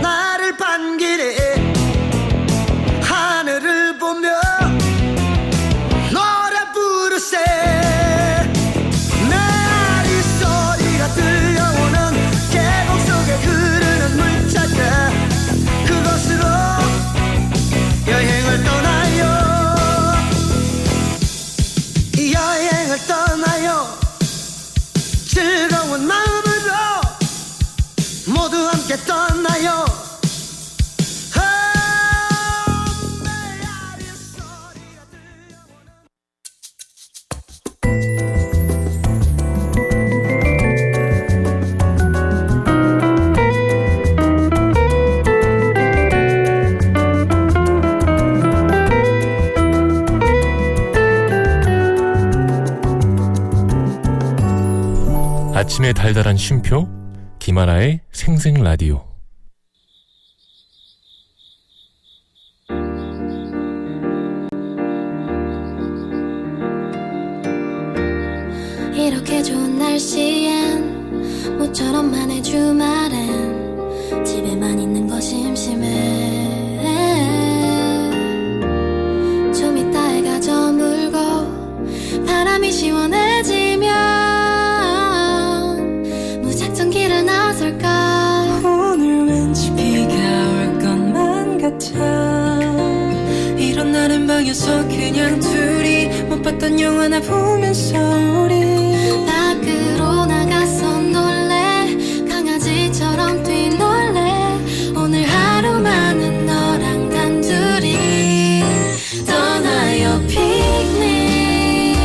나를 반기네. 하늘을 보며 노래 부르세. 메아리 소리가 들려오는 계곡 속에 흐르는 물 찾아 그곳으로 여행을 떠나요. 여행을 떠나요. 즐거운 마음으로 모두 함께 떠나요. 메아리 소리가 들려오는 아침의 달달한 쉼표 김하나의 생생라디오. 이렇게 좋은 날씨엔 모처럼만의 주말엔 집에만 있는 거 심심해. 좀 이따 해가 저물고 바람이 시원해지면 무작정 길을 나설까. 오늘 왠지 비가 올 것만 같아. 이런 날엔 방에서 그냥 둘이 못 봤던 영화나 보면서 우리 밖으로 나가서 놀래. 강아지처럼 뛰놀래. 오늘 하루만은 너랑 단둘이 떠나요. 피크닉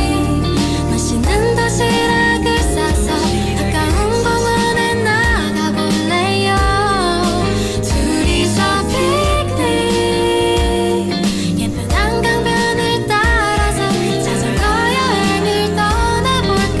맛있는 도시락을 싸서 가까운 공원에 나가볼래요. 둘이서 피크닉 예쁜 한강변을 따라서 자전거 여행을 떠나볼까.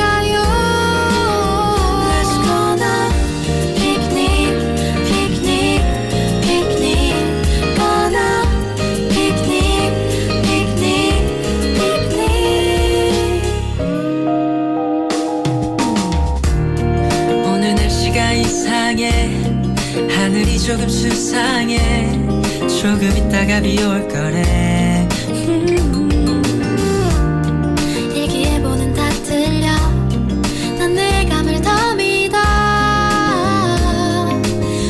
향해 하늘이 조금 수상해 조금 있다가 비 올 거래 일기예보는 다 틀려 난 내 감을 더 믿어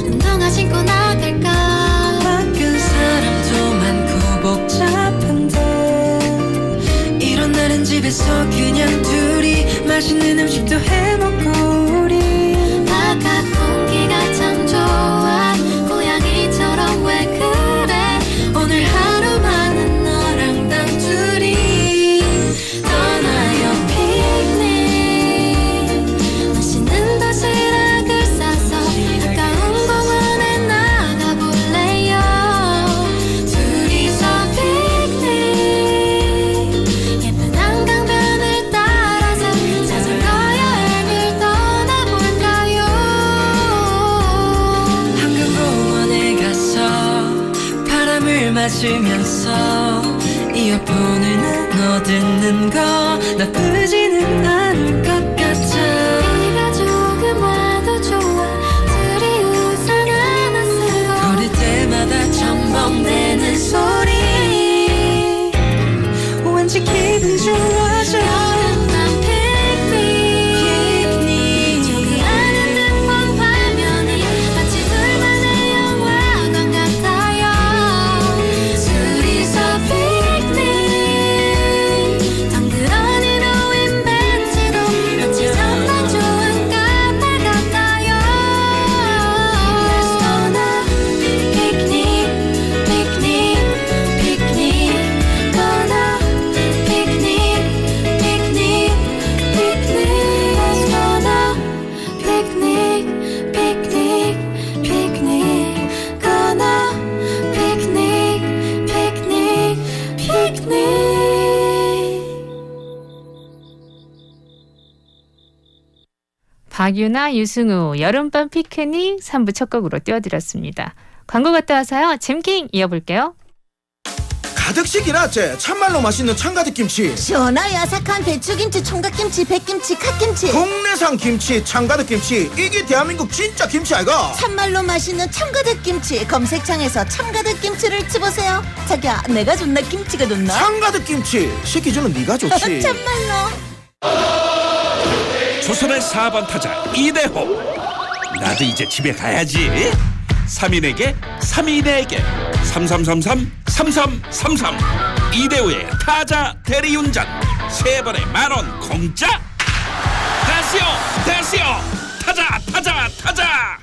운동화 신고 나갈까 바쁜 사람도 많고 복잡한데 이런 날은 집에서 그냥 둘이 맛있는 음식도 해먹고 우리 바깥 공기가 참 좋아 고양이처럼 왜 그래 오늘 하루만은 너랑 단 둘이 떠나요 피크닉 맛있는 도시락을 싸서 가까운 공원에 나가볼래요 둘이서 피크닉 예쁜 한강변을 따라서 자전거 여행을 떠나볼까요 한강공원에 가서 바람을 맞으면서 이어폰을 나눠 듣는 거 나쁘지는 않을 것 같아 비가 조금 와도 좋아 둘이 우산 하나 쓰고 걸을 때마다 첨벙대는 소리 왠지 기분 좋아져 여름밤 피크닉 저기 안에 뜨문 화면이 마치 둘만의 영화관 같아요 둘이서 피크닉 덩그러니 놓인 벤치도 마치 정말 좋은 카페 같아요 Let's go now 피크닉 피크닉 피크닉 gonna 피크닉 피크닉 피크닉 Let's go now 피크닉 피크닉 피크닉 gonna 피크닉 피크닉 피크닉 박유나 유승우 여름밤 피크닉 3부 첫 곡으로 띄워드렸습니다. 광고 갔다 와서요. 잼킹 이어볼게요. 가득씩 이났지 참말로 맛있는 참가득 김치 시원하고 아삭한 배추김치, 총각김치, 백김치, 갓김치 국내산 김치 참가득 김치 이게 대한민국 진짜 김치 아이가 참말로 맛있는 참가득 김치 검색창에서 참가득 김치를 치보세요 자기야 내가 좋나 김치가 좋나? 참가득 김치 시키주는 네가 좋지 참말로 조선의 4번 타자 이대호 나도 이제 집에 가야지 3인에게 3인에게 3333 3333 이대호의 타자 대리운전 3번에 만원 공짜 다시요 타자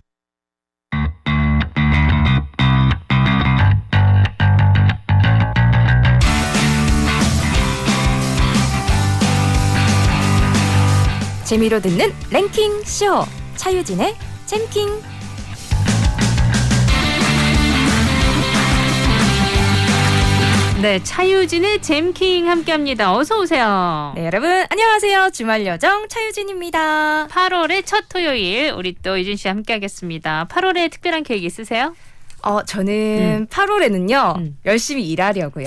재미로 듣는 랭킹 쇼 차유진의 잼킹. 네, 차유진의 잼킹 함께합니다. 어서 오세요. 네, 여러분 안녕하세요. 주말 요정 차유진입니다. 8월의 첫 토요일 우리 또 유진 씨 함께하겠습니다. 8월에 특별한 계획 있으세요? 저는 8월에는요 열심히 일하려고요.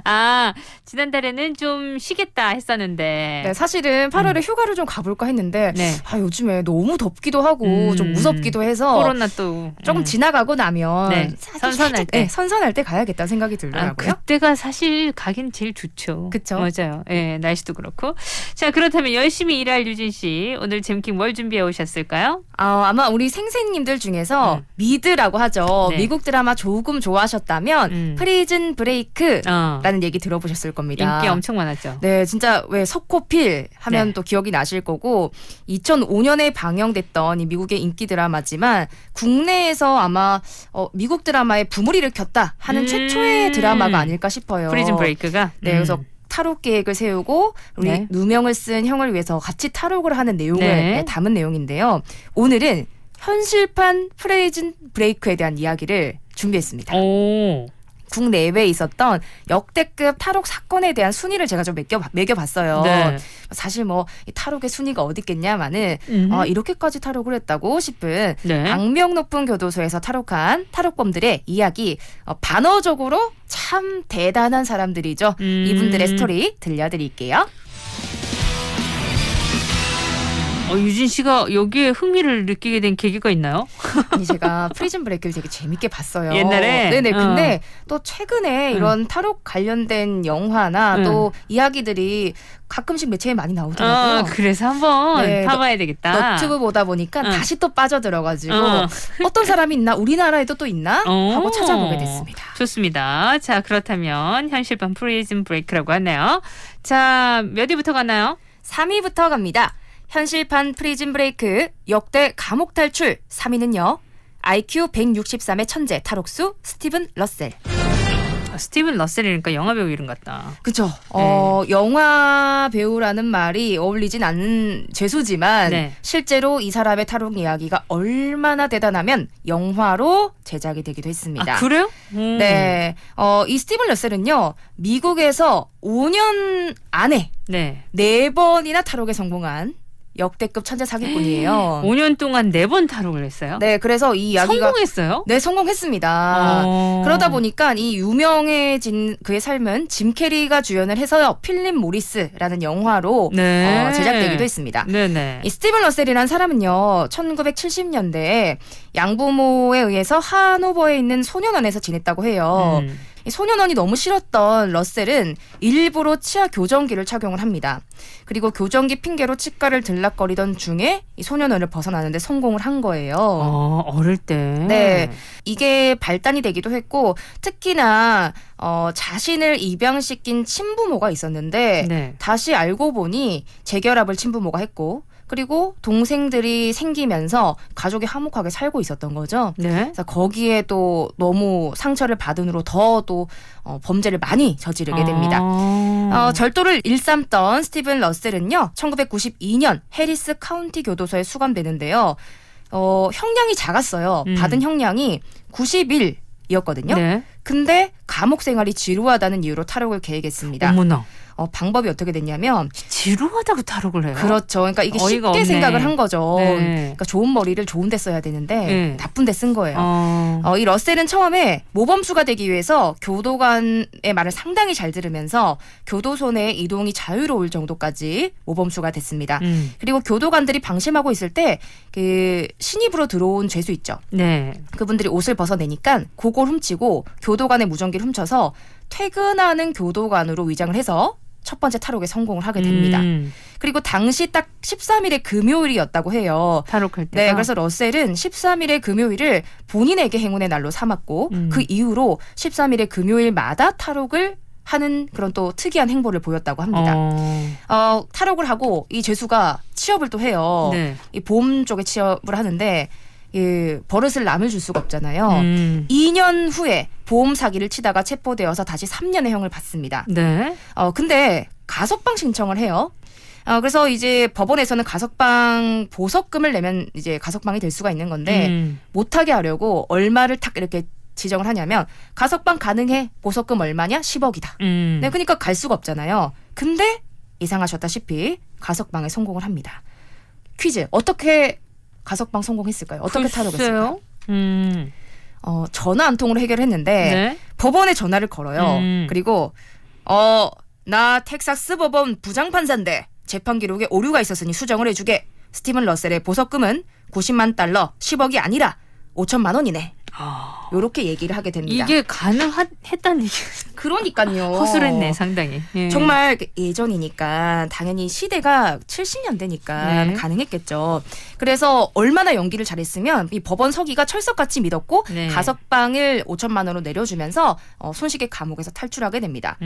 아, 지난달에는 좀 쉬겠다 했었는데. 네, 사실은 8월에 휴가를 좀 가볼까 했는데 네. 요즘에 너무 덥기도 하고 좀 무섭기도 해서 코로나 또 조금 지나가고 나면 네, 선선할 때. 선선할 때 가야겠다 생각이 들더라고요. 그때가 사실 가긴 제일 좋죠. 그쵸? 맞아요. 예, 날씨도 그렇고. 자, 그렇다면 열심히 일할 유진 씨, 오늘 잼킹 뭘 준비해 오셨을까요? 아마 우리 생생님들 중에서 미드라고 하죠. 네. 미국 드라마 조금 좋아하셨다면 프리즌 브레이크라는 얘기 들어보셨을 겁니다. 인기 엄청 많았죠. 네, 진짜 왜 석호필 하면 네. 또 기억이 나실 거고 2005년에 방영됐던 이 미국의 인기 드라마지만 국내에서 아마 미국 드라마의 부물이 일으켰다 하는 최초의 드라마가 아닐까 싶어요. 프리즌 브레이크가? 네, 그래서 탈옥 계획을 세우고 우리 네. 누명을 쓴 형을 위해서 같이 탈옥을 하는 내용을 네. 담은 내용인데요. 오늘은 현실판 프리즌 브레이크에 대한 이야기를 준비했습니다. 오. 국내외에 있었던 역대급 탈옥 사건에 대한 순위를 제가 좀 매겨봤어요. 네. 사실 뭐 이 탈옥의 순위가 어디 있겠냐마는 이렇게까지 탈옥을 했다고 싶은 네. 악명 높은 교도소에서 탈옥한 탈옥범들의 이야기 반어적으로 참 대단한 사람들이죠. 이분들의 스토리 들려드릴게요. 유진 씨가 여기에 흥미를 느끼게 된 계기가 있나요? 아니 제가 프리즌 브레이크를 되게 재밌게 봤어요. 옛날에? 네네. 근데 또 최근에 이런 탈옥 관련된 영화나 또 이야기들이 가끔씩 매체에 많이 나오더라고요. 그래서 한번 파봐야 되겠다. 너튜브 보다 보니까 다시 또 빠져들어가지고 어떤 사람이 있나, 우리나라에도 또 있나 하고 찾아보게 됐습니다. 좋습니다. 자, 그렇다면 현실판 프리즌 브레이크라고 하네요. 자, 몇 위부터 가나요? 3위부터 갑니다. 현실판 프리즌 브레이크 역대 감옥 탈출. 3위는요. IQ 163의 천재 탈옥수 스티븐 러셀. 스티븐 러셀이니까 영화 배우 이름 같다. 그죠. 영화 배우라는 말이 어울리진 않는 죄수지만 실제로 이 사람의 탈옥 이야기가 얼마나 대단하면 영화로 제작이 되기도 했습니다. 아, 그래요? 네. 이 스티븐 러셀은요. 미국에서 5년 안에 4번이나 탈옥에 성공한 역대급 천재 사기꾼이에요. 5년 동안 4번 탈옥을 했어요? 네, 그래서 이 이야기가 성공했어요? 네, 성공했습니다. 그러다 보니까 이 유명해진 그의 삶은 짐 캐리가 주연을 해서 필립 모리스라는 영화로 제작되기도 했습니다. 네네. 이 스티븐 러셀이라는 사람은요, 1970년대에 양부모에 의해서 하노버에 있는 소년원에서 지냈다고 해요. 이 소년원이 너무 싫었던 러셀은 일부러 치아 교정기를 착용을 합니다. 그리고 교정기 핑계로 치과를 들락거리던 중에 이 소년원을 벗어나는데 성공을 한 거예요. 어릴 때. 네, 이게 발단이 되기도 했고 특히나 자신을 입양시킨 친부모가 있었는데 다시 알고 보니 재결합을 친부모가 했고 그리고 동생들이 생기면서 가족이 화목하게 살고 있었던 거죠. 그래서 거기에 또 너무 상처를 받은 후로 더 또 범죄를 많이 저지르게 됩니다. 절도를 일삼던 스티븐 러셀은요. 1992년 해리스 카운티 교도소에 수감되는데요. 형량이 작았어요. 받은 형량이 90일이었거든요. 근데 감옥 생활이 지루하다는 이유로 탈옥을 계획했습니다. 어머나. 방법이 어떻게 됐냐면 지루하다고 탈옥을 해요? 그렇죠. 그러니까 이게 쉽게 없네. 생각을 한 거죠. 네. 그러니까 좋은 머리를 좋은 데 써야 되는데 나쁜 데 쓴 거예요. 이 러셀은 처음에 모범수가 되기 위해서 교도관의 말을 상당히 잘 들으면서 교도소 내 이동이 자유로울 정도까지 모범수가 됐습니다. 그리고 교도관들이 방심하고 있을 때 그 신입으로 들어온 죄수 있죠. 그분들이 옷을 벗어내니까 그걸 훔치고 교도관의 무전기를 훔쳐서 퇴근하는 교도관으로 위장을 해서 첫 번째 탈옥에 성공을 하게 됩니다. 그리고 당시 딱 13일의 금요일이었다고 해요. 탈옥할 때. 네, 그래서 러셀은 13일의 금요일을 본인에게 행운의 날로 삼았고 그 이후로 13일의 금요일마다 탈옥을 하는 그런 또 특이한 행보를 보였다고 합니다. 탈옥을 하고 이 죄수가 취업을 또 해요. 이 보험 쪽에 취업을 하는데 버릇을 남을 줄 수가 없잖아요. 2년 후에 보험 사기를 치다가 체포되어서 다시 3년의 형을 받습니다. 근데 가석방 신청을 해요. 그래서 이제 법원에서는 가석방 보석금을 내면 이제 가석방이 될 수가 있는 건데 못하게 하려고 얼마를 탁 이렇게 지정을 하냐면 가석방 가능해. 보석금 얼마냐? 10억이다. 네, 그러니까 갈 수가 없잖아요. 근데 예상하셨다시피 가석방에 성공을 합니다. 퀴즈. 어떻게 가석방 성공했을까요? 어떻게 탈옥했을까요? 전화 한 통으로 해결했는데 법원에 전화를 걸어요. 그리고 나 텍사스 법원 부장판사인데 재판 기록에 오류가 있었으니 수정을 해주게. 스티븐 러셀의 보석금은 90만 달러 10억이 아니라 5천만 원이네. 요렇게 얘기를 하게 됩니다. 이게 가능했다는 얘기. 그러니까요. 허술했네 상당히. 정말 예전이니까 당연히 시대가 70년대니까 가능했겠죠. 그래서 얼마나 연기를 잘했으면 이 법원 서기가 철석같이 믿었고 가석방을 5천만 원으로 내려주면서 손쉽게 감옥에서 탈출하게 됩니다.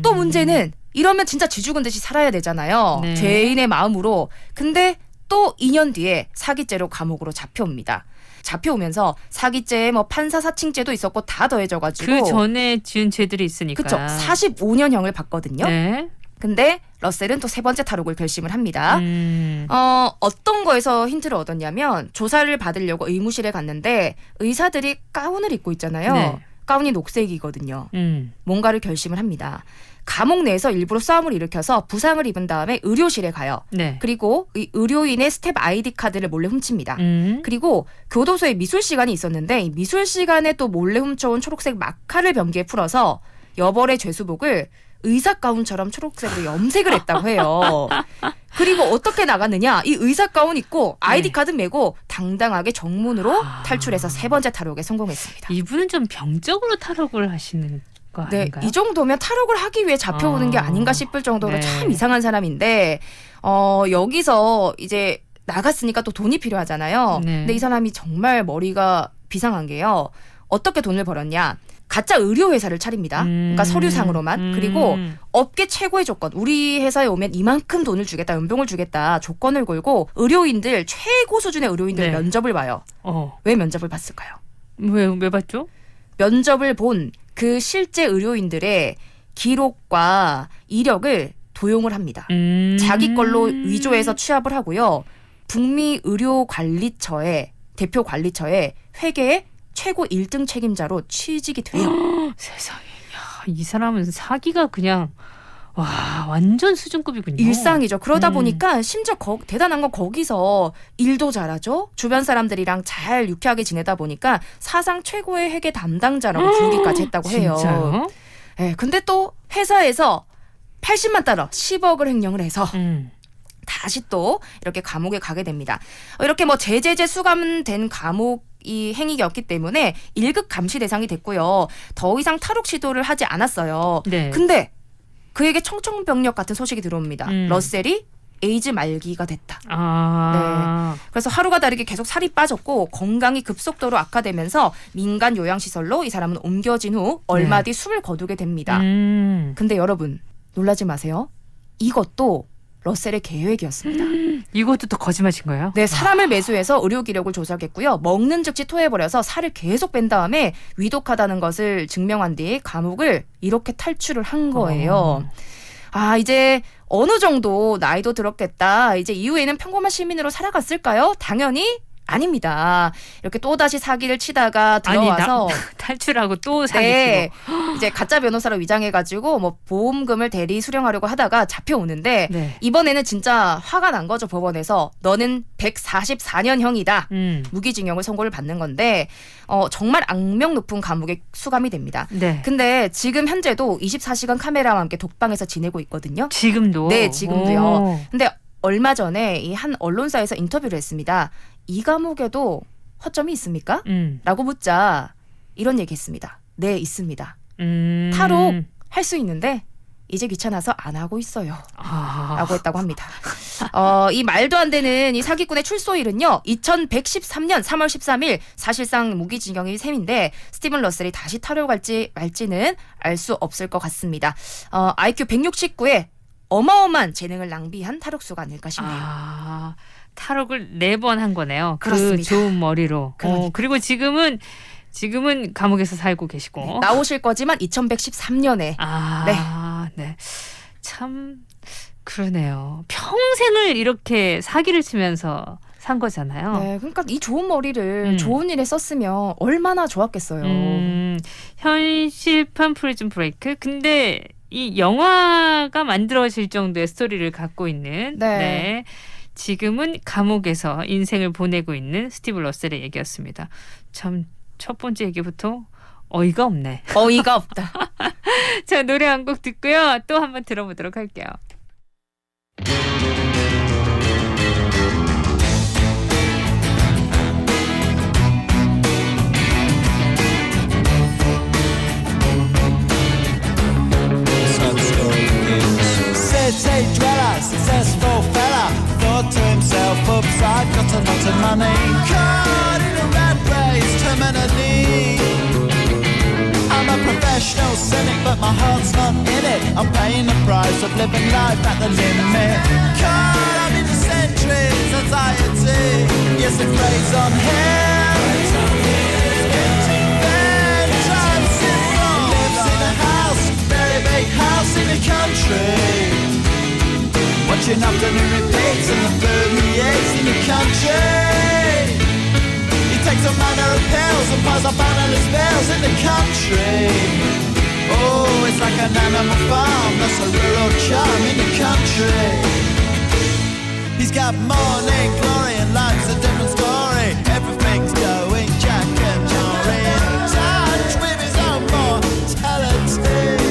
또 문제는 이러면 진짜 쥐 죽은 듯이 살아야 되잖아요. 죄인의 마음으로. 근데 또 2년 뒤에 사기죄로 감옥으로 잡혀옵니다. 잡혀오면서 사기죄에 뭐 판사 사칭죄도 있었고 다 더해져가지고 그 전에 지은 죄들이 있으니까. 그렇죠. 45년형을 받거든요. 근데 러셀은 또 세 번째 탈옥을 결심을 합니다. 어떤 거에서 힌트를 얻었냐면 조사를 받으려고 의무실에 갔는데 의사들이 가운을 입고 있잖아요. 가운이 녹색이거든요. 뭔가를 결심을 합니다. 감옥 내에서 일부러 싸움을 일으켜서 부상을 입은 다음에 의료실에 가요. 그리고 이 의료인의 스텝 아이디 카드를 몰래 훔칩니다. 그리고 교도소에 미술 시간이 있었는데 이 미술 시간에 또 몰래 훔쳐온 초록색 마카를 변기에 풀어서 여벌의 죄수복을 의사 가운처럼 초록색으로 염색을 했다고 해요. 그리고 어떻게 나갔느냐? 이 의사 가운 입고 아이디 카드 메고 당당하게 정문으로 탈출해서 3번째 탈옥에 성공했습니다. 이분은 좀 병적으로 탈옥을 하시는 거 네, 아닌가요? 이 정도면 탈옥을 하기 위해 잡혀오는 게 아닌가 싶을 정도로 네. 참 이상한 사람인데 여기서 이제 나갔으니까 또 돈이 필요하잖아요. 네. 근데 이 사람이 정말 머리가 비상한 게요. 어떻게 돈을 벌었냐? 가짜 의료회사를 차립니다. 그러니까 서류상으로만. 그리고 업계 최고의 조건. 우리 회사에 오면 이만큼 돈을 주겠다. 연봉을 주겠다. 조건을 걸고 의료인들 최고 수준의 의료인들 네. 면접을 봐요. 왜 면접을 봤을까요? 왜 봤죠? 면접을 본 그 실제 의료인들의 기록과 이력을 도용을 합니다. 자기 걸로 위조해서 취합을 하고요. 북미 의료관리처의 대표 관리처의 회계의 최고 1등 책임자로 취직이 돼요. 세상에. 야, 이 사람은 사기가 그냥 와 완전 수준급이군요. 일상이죠. 그러다 보니까 심지어 대단한 건 거기서 일도 잘하죠. 주변 사람들이랑 잘 유쾌하게 지내다 보니까 사상 최고의 회계 담당자라고 부르기까지 했다고 해요. 진짜요? 네, 근데 또 회사에서 80만 달러 10억을 횡령을 해서 다시 또 이렇게 감옥에 가게 됩니다. 이렇게 뭐 제재제 수감된 감옥 이 행위였기 때문에 1급 감시 대상이 됐고요. 더 이상 탈옥 시도를 하지 않았어요. 네. 근데 그에게 청천벽력 같은 소식이 들어옵니다. 러셀이 에이즈 말기가 됐다. 네. 그래서 하루가 다르게 계속 살이 빠졌고 건강이 급속도로 악화되면서 민간 요양시설로 이 사람은 옮겨진 후 얼마 뒤 숨을 거두게 됩니다. 근데 여러분 놀라지 마세요. 이것도 러셀의 계획이었습니다. 이것도 또 거짓말인 거예요? 네, 사람을 매수해서 의료 기록을 조작했고요. 먹는 즉시 토해버려서 살을 계속 뺀 다음에 위독하다는 것을 증명한 뒤 감옥을 이렇게 탈출을 한 거예요. 이제 어느 정도 나이도 들었겠다. 이제 이후에는 평범한 시민으로 살아갔을까요? 당연히 아닙니다. 이렇게 또다시 사기를 치다가 들어와서 탈출하고 또 사기치고. 네, 이제 가짜 변호사로 위장해가지고 뭐 보험금을 대리 수령하려고 하다가 잡혀오는데 네. 이번에는 진짜 화가 난 거죠. 법원에서 너는 144년형이다. 무기징역을 선고를 받는 건데 정말 악명 높은 감옥에 수감이 됩니다. 네. 근데 지금 현재도 24시간 카메라와 함께 독방에서 지내고 있거든요. 지금도? 네, 지금도요. 근데 얼마 전에 이 한 언론사에서 인터뷰를 했습니다. 이 감옥에도 허점이 있습니까? 라고 묻자 이런 얘기했습니다. 네, 있습니다. 탈옥 할 수 있는데 이제 귀찮아서 안 하고 있어요. 라고 했다고 합니다. 이 말도 안 되는 이 사기꾼의 출소일은요. 2113년 3월 13일 사실상 무기징역이 셈인데 스티븐 러셀이 다시 탈옥할지 말지는 알 수 없을 것 같습니다. IQ 169에 어마어마한 재능을 낭비한 탈옥수가 아닐까 싶네요. 탈옥을 4번 한 거네요. 그렇습니다. 그 좋은 머리로. 그리고 지금은 감옥에서 살고 계시고. 네, 나오실 거지만 2113년에. 네. 참 그러네요. 평생을 이렇게 사기를 치면서 산 거잖아요. 네, 그러니까 이 좋은 머리를 좋은 일에 썼으면 얼마나 좋았겠어요. 현실판 프리즌 브레이크. 근데 이 영화가 만들어질 정도의 스토리를 갖고 있는 네. 지금은 감옥에서 인생을 보내고 있는 스티브 러셀의 얘기였습니다. 참 첫 번째 얘기부터 어이가 없네. 어이가 없다. 자, 노래 한 곡 듣고요. 또 한번 들어보도록 할게요. City dweller, successful fella, thought to himself, oops, I've got a lot of money. Caught in a rat race, terminally. I'm a professional cynic, but my heart's not in it. I'm paying the price of living life at the limit. Caught up in the centuries, anxiety. Yes, it plays on him. House in the country, watching afternoon repeats and the food he eats in the country. He takes a manner of pills and piles up analyst bills in the country. Oh, it's like an animal farm, that's a rural charm in the country. He's got morning glory and life's a different story. Everything's going Jack and Jory in touch with his own mortality.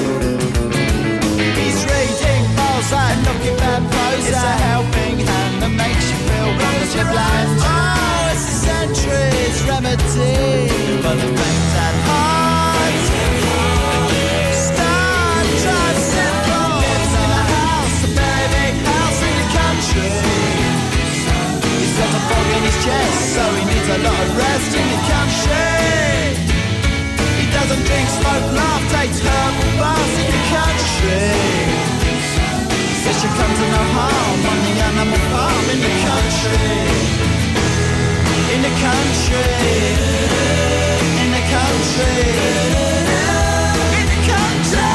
remedy for the pains at heart. Star tricycle lives in a house, a very big house in the country. He's got a fog in his chest, so he needs a lot of rest in the country. He doesn't drink, smoke, laugh, takes herbal baths in the country. Says she comes to no harm on the animal farm in the country. In the country. In the country. In the country.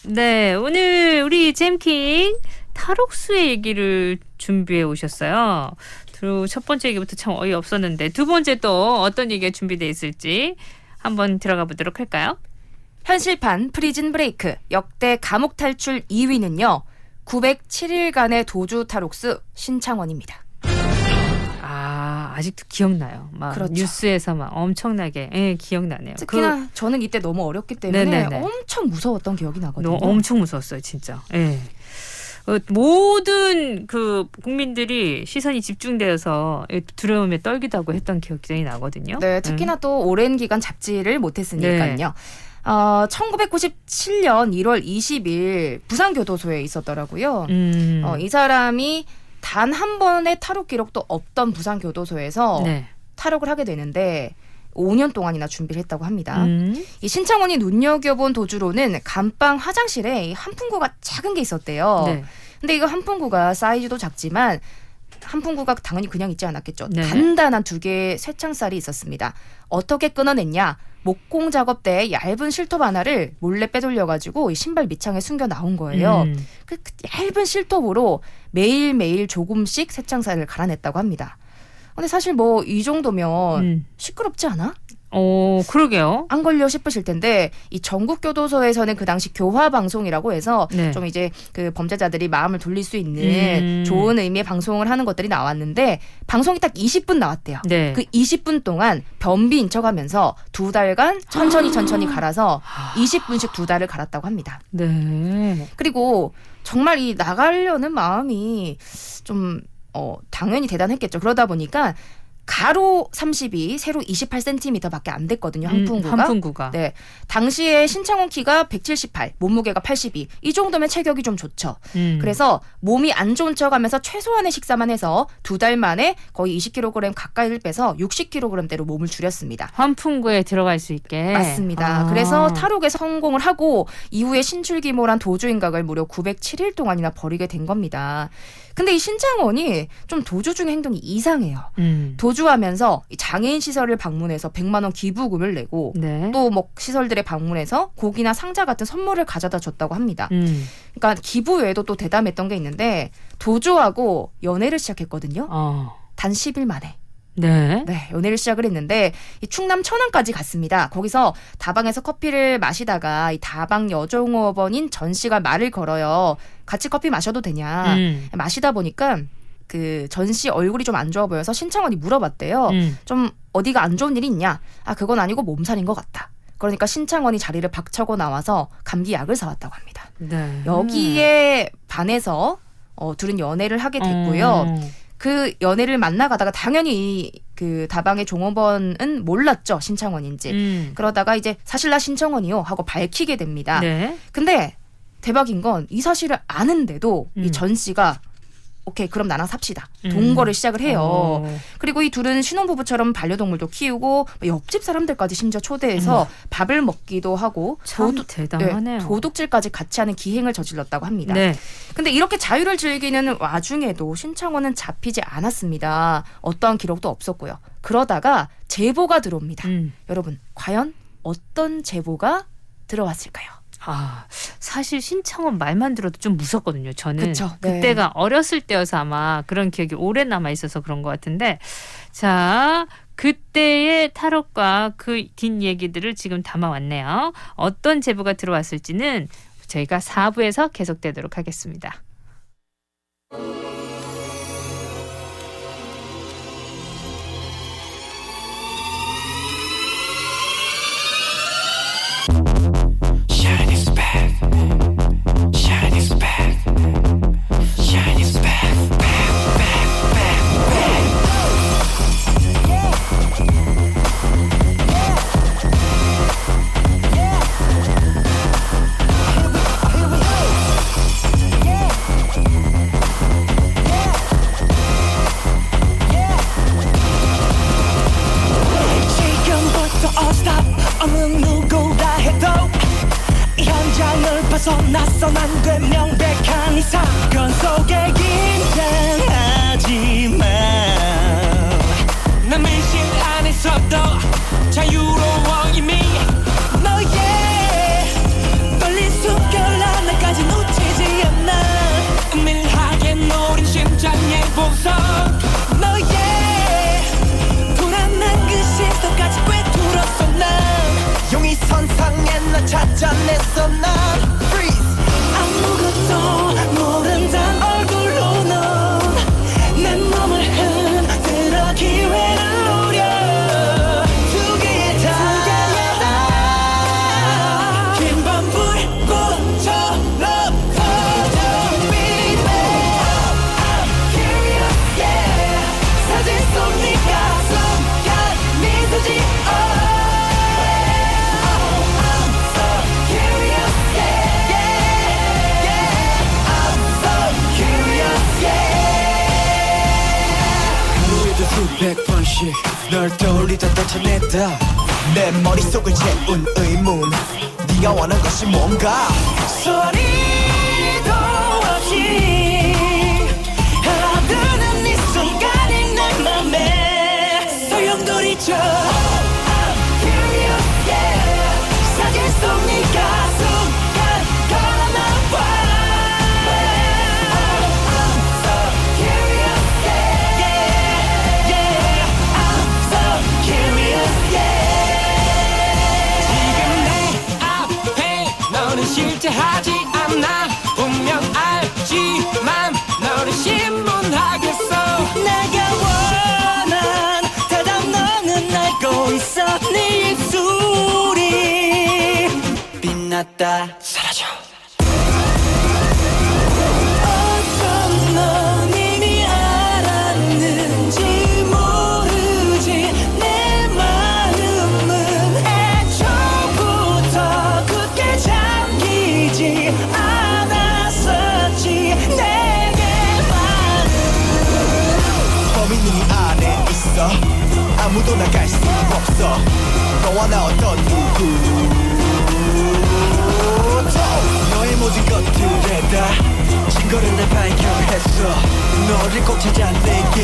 네, 오늘 우리 잼킹 탈옥수의 얘기를 준비해 오셨어요. 첫 번째 얘기부터 참 어이없었는데 두 번째 또 어떤 얘기가 준비되어 있을지 한번 들어가 보도록 할까요? 현실판 프리즌 브레이크 역대 감옥 탈출 2위는요. 907일간의 도주 탈옥수 신창원입니다. 아직도 기억나요. 막 그렇죠. 뉴스에서 막 엄청나게 기억나네요. 특히나 저는 이때 너무 어렸기 때문에 네네네. 엄청 무서웠던 기억이 나거든요. 엄청 무서웠어요, 진짜. 예. 모든 그 국민들이 시선이 집중되어서 두려움에 떨기도 했던 기억이 나거든요. 네, 특히나 또 오랜 기간 잡지를 못했으니까요. 네. 1997년 1월 20일 부산교도소에 있었더라고요. 이 사람이 단 한 번의 탈옥 기록도 없던 부산교도소에서 탈옥을 하게 되는데 5년 동안이나 준비를 했다고 합니다. 이 신창원이 눈여겨본 도주로는 감방 화장실에 한풍구가 작은 게 있었대요. 네. 근데 이거 한풍구가 사이즈도 작지만 한풍구가 당연히 그냥 있지 않았겠죠. 네. 단단한 2개의 쇠창살이 있었습니다. 어떻게 끊어냈냐? 목공 작업 때 얇은 실톱 하나를 몰래 빼돌려가지고 이 신발 밑창에 숨겨 나온 거예요. 그 얇은 실톱으로 매일매일 조금씩 쇠창살을 갈아냈다고 합니다. 근데 사실 뭐 이 정도면 시끄럽지 않아? 그러게요. 안 걸려 싶으실 텐데 이 전국교도소에서는 그 당시 교화 방송이라고 해서 좀 이제 그 범죄자들이 마음을 돌릴 수 있는 좋은 의미의 방송을 하는 것들이 나왔는데 방송이 딱 20분 나왔대요. 네. 그 20분 동안 변비 인척하면서 2달간 천천히 갈아서 20분씩 2달을 갈았다고 합니다. 네. 그리고 정말 이 나가려는 마음이 좀 당연히 대단했겠죠. 그러다 보니까 가로 32, 세로 28cm밖에 안 됐거든요. 한풍구가. 네, 당시에 신창원 키가 178, 몸무게가 82. 이 정도면 체격이 좀 좋죠. 그래서 몸이 안 좋은 척하면서 최소한의 식사만 해서 2달 만에 거의 20kg 가까이를 빼서 60kg대로 몸을 줄였습니다. 한풍구에 들어갈 수 있게. 맞습니다. 그래서 탈옥에 성공을 하고 이후에 신출귀몰한 도주인각을 무려 907일 동안이나 벌이게 된 겁니다. 근데 이 신창원이 좀 도주 중의 행동이 이상해요. 도주 도주하면서 이 장애인 시설을 방문해서 100만 원 기부금을 내고 네. 또 뭐 시설들에 방문해서 고기나 상자 같은 선물을 가져다 줬다고 합니다. 그러니까 기부 외에도 또 대담했던 게 있는데 도주하고 연애를 시작했거든요. 단 10일 만에. 네. 네, 연애를 시작을 했는데 이 충남 천안까지 갔습니다. 거기서 다방에서 커피를 마시다가 이 다방 여종업원인 전 씨가 말을 걸어요. 같이 커피 마셔도 되냐. 마시다 보니까 그 전 씨 얼굴이 좀 안 좋아 보여서 신창원이 물어봤대요. 좀 어디가 안 좋은 일이 있냐? 아, 그건 아니고 몸살인 것 같다. 그러니까 신창원이 자리를 박차고 나와서 감기약을 사왔다고 합니다. 네. 여기에 반해서 둘은 연애를 하게 됐고요. 그 연애를 만나가다가 당연히 그 다방의 종업원은 몰랐죠, 신창원인지. 그러다가 이제 사실 나 신창원이요 하고 밝히게 됩니다. 네. 근데 대박인 건 이 사실을 아는데도 이 전 씨가 오케이 그럼 나랑 삽시다 동거를 시작을 해요. 그리고 이 둘은 신혼부부처럼 반려동물도 키우고 옆집 사람들까지 심지어 초대해서 밥을 먹기도 하고 참 대단하네요. 네, 도둑질까지 같이 하는 기행을 저질렀다고 합니다. 네. 근데 이렇게 자유를 즐기는 와중에도 신창원은 잡히지 않았습니다. 어떠한 기록도 없었고요. 그러다가 제보가 들어옵니다. 여러분 과연 어떤 제보가 들어왔을까요? 아, 사실 신창원 말만 들어도 좀 무섭거든요. 저는 그쵸, 네. 그때가 어렸을 때여서 아마 그런 기억이 오래 남아 있어서 그런 것 같은데, 자, 그때의 타로과 그 뒷얘기들을 지금 담아왔네요. 어떤 제보가 들어왔을지는 저희가 4부에서 계속되도록 하겠습니다. 벗어나선 안 돼 명백한 사건 속에 긴장하지만 난 밀실 안에서도 자유로워 이미 너의 떨린 숨결 하나까지 놓치지 않아 은밀하게 노린 심장의 보석 너의 불안한 그 시선까지 꿰뚫었어 난 용의 선상에 널 찾아냈어 난 아무것도 모른단 얼굴로 넌 내 몸을 흔들어 기회를 노려 두 개의 다 긴 밤 불꽃처럼 터져 빛내 I'm curious yeah 사진 속 네가 속한 미소지 수백 번씩 널 떠올리다 떨쳐냈다 내 머릿속을 채운 의문 네가 원한 것이 뭔가 소리도 없이 알아듣는 이 순간이 내 맘에 소용돌이쳐 I'm curious yeah 사진 속 네가 순간 걸어나와 실제하지 않아 분명 알지만 너를 신문하겠어 내가 원한 대답 너는 알고 있어 네 입술이 빛났다 사라져 어쩜 넌 이미 알았는지 모르지 내 마음은 애초부터 굳게 잠기지 않았었지 내게만은 범인 이 안에 있어 아무도 나갈 수 없어 너와 나 어떤 누구도 너의 모든 것들에 다 증거를 내 발견했어 너를 꼭 찾아내게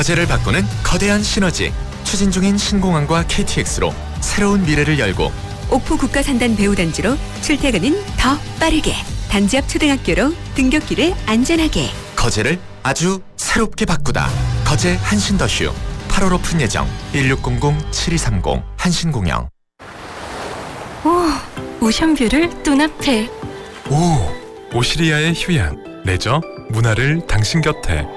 거제를 바꾸는 거대한 시너지. 추진 중인 신공항과 KTX로 새로운 미래를 열고 옥포 국가산단 배후단지로 출퇴근은 더 빠르게. 단지 앞 초등학교로 등굣길을 안전하게. 거제를 아주 새롭게 바꾸다. 거제 한신더슈 8월 오픈 예정. 1600-7230 한신공영. 오, 오션뷰를 눈앞에. 오, 오시리아의 휴양, 레저, 문화를 당신 곁에.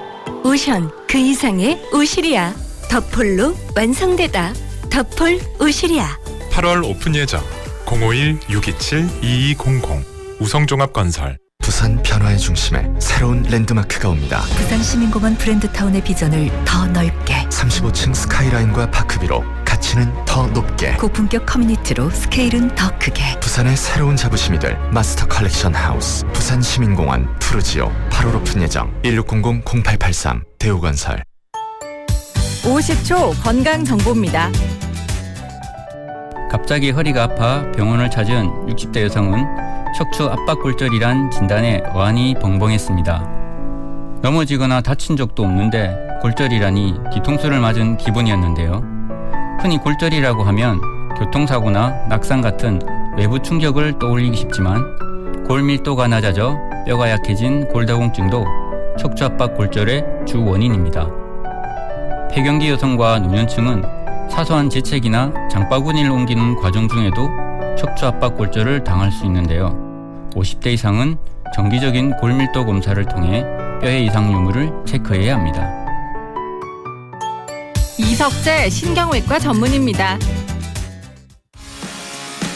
오션, 그 이상의 오시리아. 더폴로 완성되다. 더폴 오시리아. 8월 오픈 예정. 051-627-2200 우성종합건설. 부산 변화의 중심에 새로운 랜드마크가 옵니다. 부산시민공원 브랜드타운의 비전을 더 넓게. 35층 스카이라인과 파크비로 가치는 더 높게. 고품격 커뮤니티로 스케일은 더 크게. 부산의 새로운 자부심이 될 마스터 컬렉션 하우스 부산시민공원 푸르지오 8월 오픈 예정. 1600-0883 대우건설. 50초 건강정보입니다. 갑자기 허리가 아파 병원을 찾은 60대 여성은 척추 압박골절이란 진단에 어안이 벙벙했습니다. 넘어지거나 다친 적도 없는데 골절이라니 뒤통수를 맞은 기분이었는데요. 흔히 골절이라고 하면 교통사고나 낙상 같은 외부 충격을 떠올리기 쉽지만 골밀도가 낮아져 뼈가 약해진 골다공증도 척추 압박골절의 주 원인입니다. 폐경기 여성과 노년층은 사소한 재채기나 장바구니를 옮기는 과정 중에도 척추 압박골절을 당할 수 있는데요. 50대 이상은 정기적인 골밀도 검사를 통해 뼈의 이상 유무를 체크해야 합니다. 이석재 신경외과 전문입니다.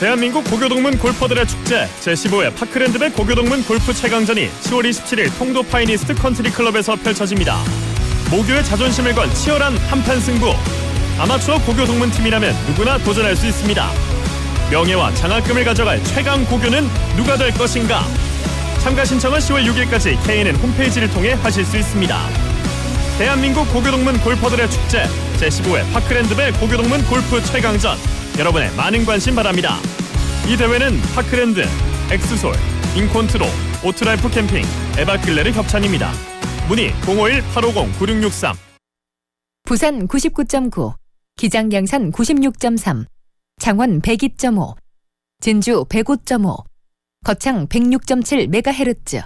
대한민국 고교동문 골퍼들의 축제 제15회 파크랜드배 고교동문 골프 최강전이 10월 27일 통도 파이니스트 컨트리 클럽에서 펼쳐집니다. 모교의 자존심을 건 치열한 한판 승부. 아마추어 고교동문 팀이라면 누구나 도전할 수 있습니다. 명예와 장학금을 가져갈 최강 고교는 누가 될 것인가? 참가 신청은 10월 6일까지 KNN 홈페이지를 통해 하실 수 있습니다. 대한민국 고교동문 골퍼들의 축제 제15회 파크랜드배 고교동문 골프 최강전, 여러분의 많은 관심 바랍니다. 이 대회는 파크랜드, 엑스솔, 인콘트로, 오트라이프 캠핑, 에바클레르 협찬입니다. 문의 051-850-9663. 부산 99.9, 기장 양산 96.3, 창원 102.5, 진주 105.5, 거창 106.7MHz,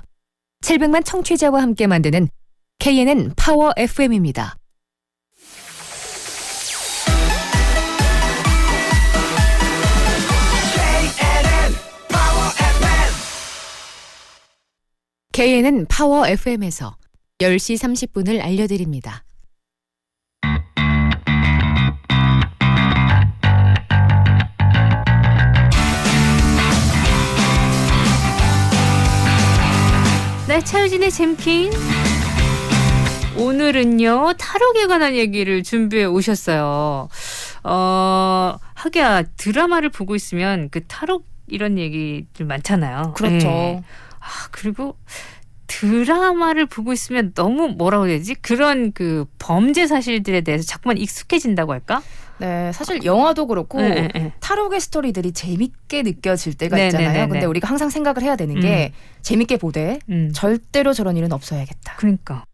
700만 청취자와 함께 만드는 KNN 파워 FM입니다. KNN 파워 FM에서 10시 30분을 알려드립니다. 네, 차유진의 잼킨. 오늘은요, 타로에 관한 얘기를 준비해 오셨어요. 하기야, 드라마를 보고 있으면 그 타로 이런 얘기들 많잖아요. 그렇죠. 네. 그리고 드라마를 보고 있으면 너무 뭐라고 해야 되지? 그런 그 범죄 사실들에 대해서 자꾸만 익숙해진다고 할까? 네, 사실 영화도 그렇고 타로의 스토리들이 재밌게 느껴질 때가 있잖아요. 근데 우리가 항상 생각을 해야 되는 게 재밌게 보되 절대로 저런 일은 없어야겠다. 그러니까.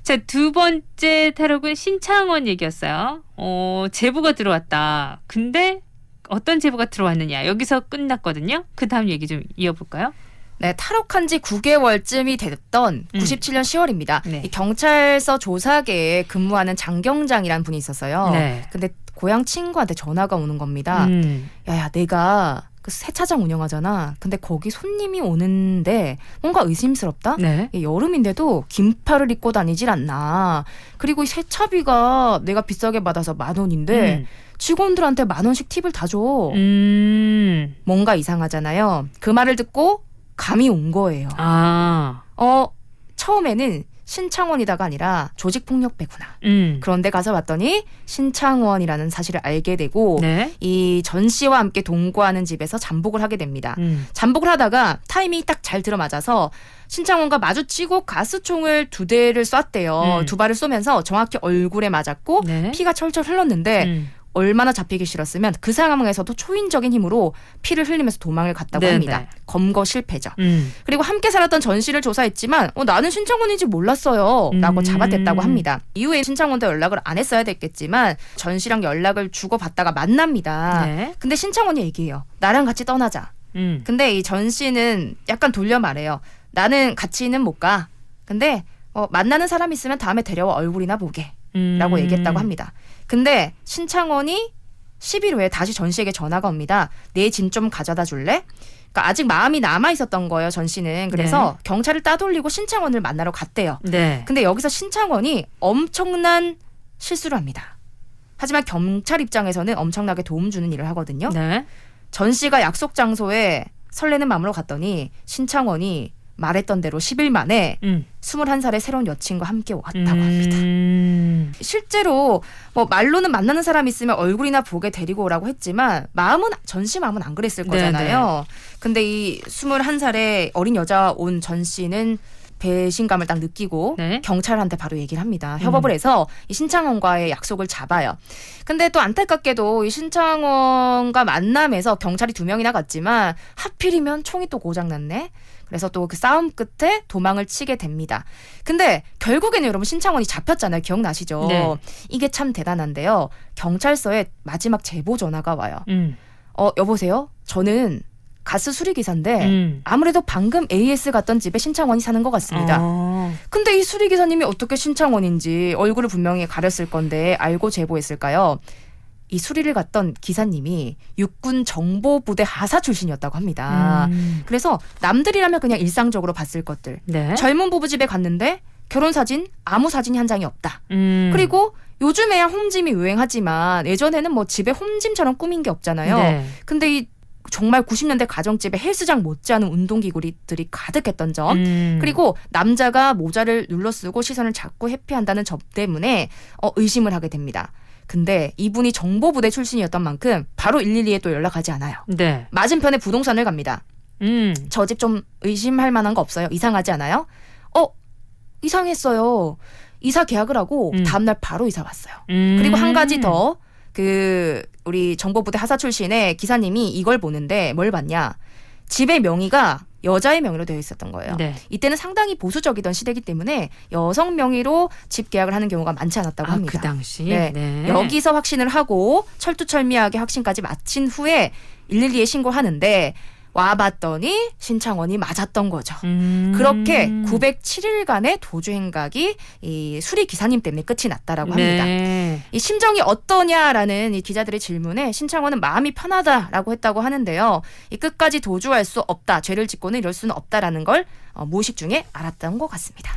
자, 두 번째 타로는 신창원 얘기였어요. 제보가 들어왔다. 근데 어떤 제보가 들어왔느냐. 여기서 끝났거든요. 그 다음 얘기 좀 이어볼까요? 네, 탈옥한 지 9개월쯤이 됐던 97년 10월입니다. 이 경찰서 조사계에 근무하는 장경장이라는 분이 있었어요. 네. 근데 고향 친구한테 전화가 오는 겁니다. 야야, 내가 그 세차장 운영하잖아. 근데 거기 손님이 오는데 뭔가 의심스럽다? 네. 여름인데도 긴팔을 입고 다니질 않나. 그리고 이 세차비가 내가 비싸게 받아서 10,000원인데 직원들한테 10,000원씩 팁을 다 줘. 뭔가 이상하잖아요. 그 말을 듣고 감이 온 거예요. 처음에는 신창원이다가 아니라 조직폭력배구나. 그런데 가서 봤더니 신창원이라는 사실을 알게 되고 이 전 씨와 함께 동거하는 집에서 잠복을 하게 됩니다. 잠복을 하다가 타이밍이 딱 잘 들어맞아서 신창원과 마주치고 가스총을 2대를 쐈대요. 2발을 쏘면서 정확히 얼굴에 맞았고 피가 철철 흘렀는데 얼마나 잡히기 싫었으면 그 상황에서도 초인적인 힘으로 피를 흘리면서 도망을 갔다고 합니다. 검거 실패죠. 그리고 함께 살았던 전 씨를 조사했지만 나는 신창원인지 몰랐어요 라고 잡아댔다고 합니다. 이후에 신창원도 연락을 안 했어야 됐겠지만 전 씨랑 연락을 주고받다가 만납니다. 네. 근데 신창원이 얘기해요. 나랑 같이 떠나자. 근데 이 전 씨는 약간 돌려 말해요. 나는 같이는 못 가. 근데 만나는 사람 있으면 다음에 데려와 얼굴이나 보게 라고 얘기했다고 합니다. 근데 신창원이 10일 후에 다시 전 씨에게 전화가 옵니다. 내 짐 좀 가져다 줄래? 그러니까 아직 마음이 남아있었던 거예요, 전 씨는. 그래서 경찰을 따돌리고 신창원을 만나러 갔대요. 네. 근데 여기서 신창원이 엄청난 실수를 합니다. 하지만 경찰 입장에서는 엄청나게 도움 주는 일을 하거든요. 네. 전 씨가 약속 장소에 설레는 마음으로 갔더니 신창원이 말했던 대로 10일 만에 21살의 새로운 여친과 함께 왔다고 합니다. 실제로 말로는 만나는 사람 있으면 얼굴이나 보게 데리고 오라고 했지만 전 씨 마음은 안 그랬을 거잖아요. 근데 이 21살의 어린 여자와 온 전 씨는 배신감을 딱 느끼고 경찰한테 바로 얘기를 합니다. 협업을 해서 이 신창원과의 약속을 잡아요. 근데 또 안타깝게도 이 신창원과 만남에서 경찰이 2명이나 갔지만 하필이면 총이 또 고장났네. 그래서 또 그 싸움 끝에 도망을 치게 됩니다. 근데 결국에는 여러분 신창원이 잡혔잖아요. 기억나시죠? 네. 이게 참 대단한데요. 경찰서에 마지막 제보 전화가 와요. 여보세요? 저는 가스 수리기사인데 아무래도 방금 AS 갔던 집에 신창원이 사는 것 같습니다. 근데 이 수리기사님이 어떻게 신창원인지 얼굴을 분명히 가렸을 건데 알고 제보했을까요? 이 수리를 갔던 기사님이 육군 정보부대 하사 출신이었다고 합니다. 그래서 남들이라면 그냥 일상적으로 봤을 것들. 젊은 부부 집에 갔는데 결혼사진 아무 사진이 한 장이 없다. 그리고 요즘에야 홈짐이 유행하지만 예전에는 뭐 집에 홈짐처럼 꾸민 게 없잖아요. 근데 이 정말 90년대 가정집에 헬스장 못지않은 운동기구들이 가득했던 점, 그리고 남자가 모자를 눌러쓰고 시선을 자꾸 회피한다는 점 때문에 의심을 하게 됩니다. 근데 이분이 정보부대 출신이었던 만큼 바로 112에 또 연락하지 않아요. 네. 맞은편에 부동산을 갑니다. 저 집 좀 의심할 만한 거 없어요? 이상하지 않아요? 이상했어요. 이사 계약을 하고 다음날 바로 이사 왔어요. 그리고 한 가지 더, 우리 정보부대 하사 출신의 기사님이 이걸 보는데 뭘 봤냐? 집의 명의가 여자의 명의로 되어 있었던 거예요. 이때는 상당히 보수적이던 시대이기 때문에 여성 명의로 집 계약을 하는 경우가 많지 않았다고 합니다. 그 당시? 여기서 확신을 하고 철두철미하게 확신까지 마친 후에 112에 신고하는데 와봤더니 신창원이 맞았던 거죠. 그렇게 907일간의 도주 행각이 이 수리 기사님 때문에 끝이 났다라고 합니다. 이 심정이 어떠냐라는 이 기자들의 질문에 신창원은 마음이 편하다라고 했다고 하는데요. 이 끝까지 도주할 수 없다, 죄를 짓고는 이럴 수는 없다라는 걸 무의식 중에 알았던 것 같습니다.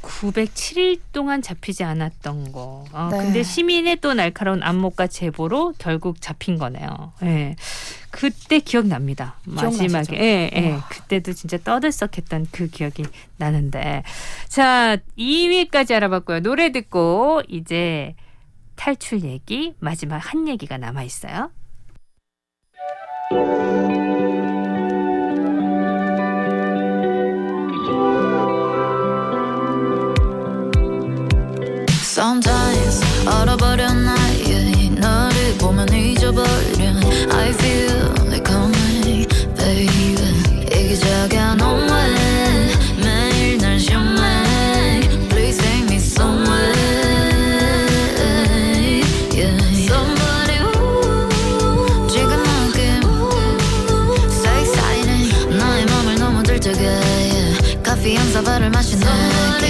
907일 동안 잡히지 않았던 거. 근데 시민의 또 날카로운 안목과 제보로 결국 잡힌 거네요. 그때 기억납니다. 마지막에. 그때도 진짜 떠들썩했던 그 기억이 나는데. 자, 2위까지 알아봤고요. 노래 듣고 이제 탈출 얘기, 마지막 한 얘기가 남아있어요. Sometimes 얼어버린 나의 너를 보면 잊어버린 I feel like coming baby 이기적인 너무 매일 날 시험해 Please take me somewhere yeah. Somebody 지금 느낌 Say exciting 나의 맘을 너무 들뜨게 yeah. 커피 한 사발을 마신 느낌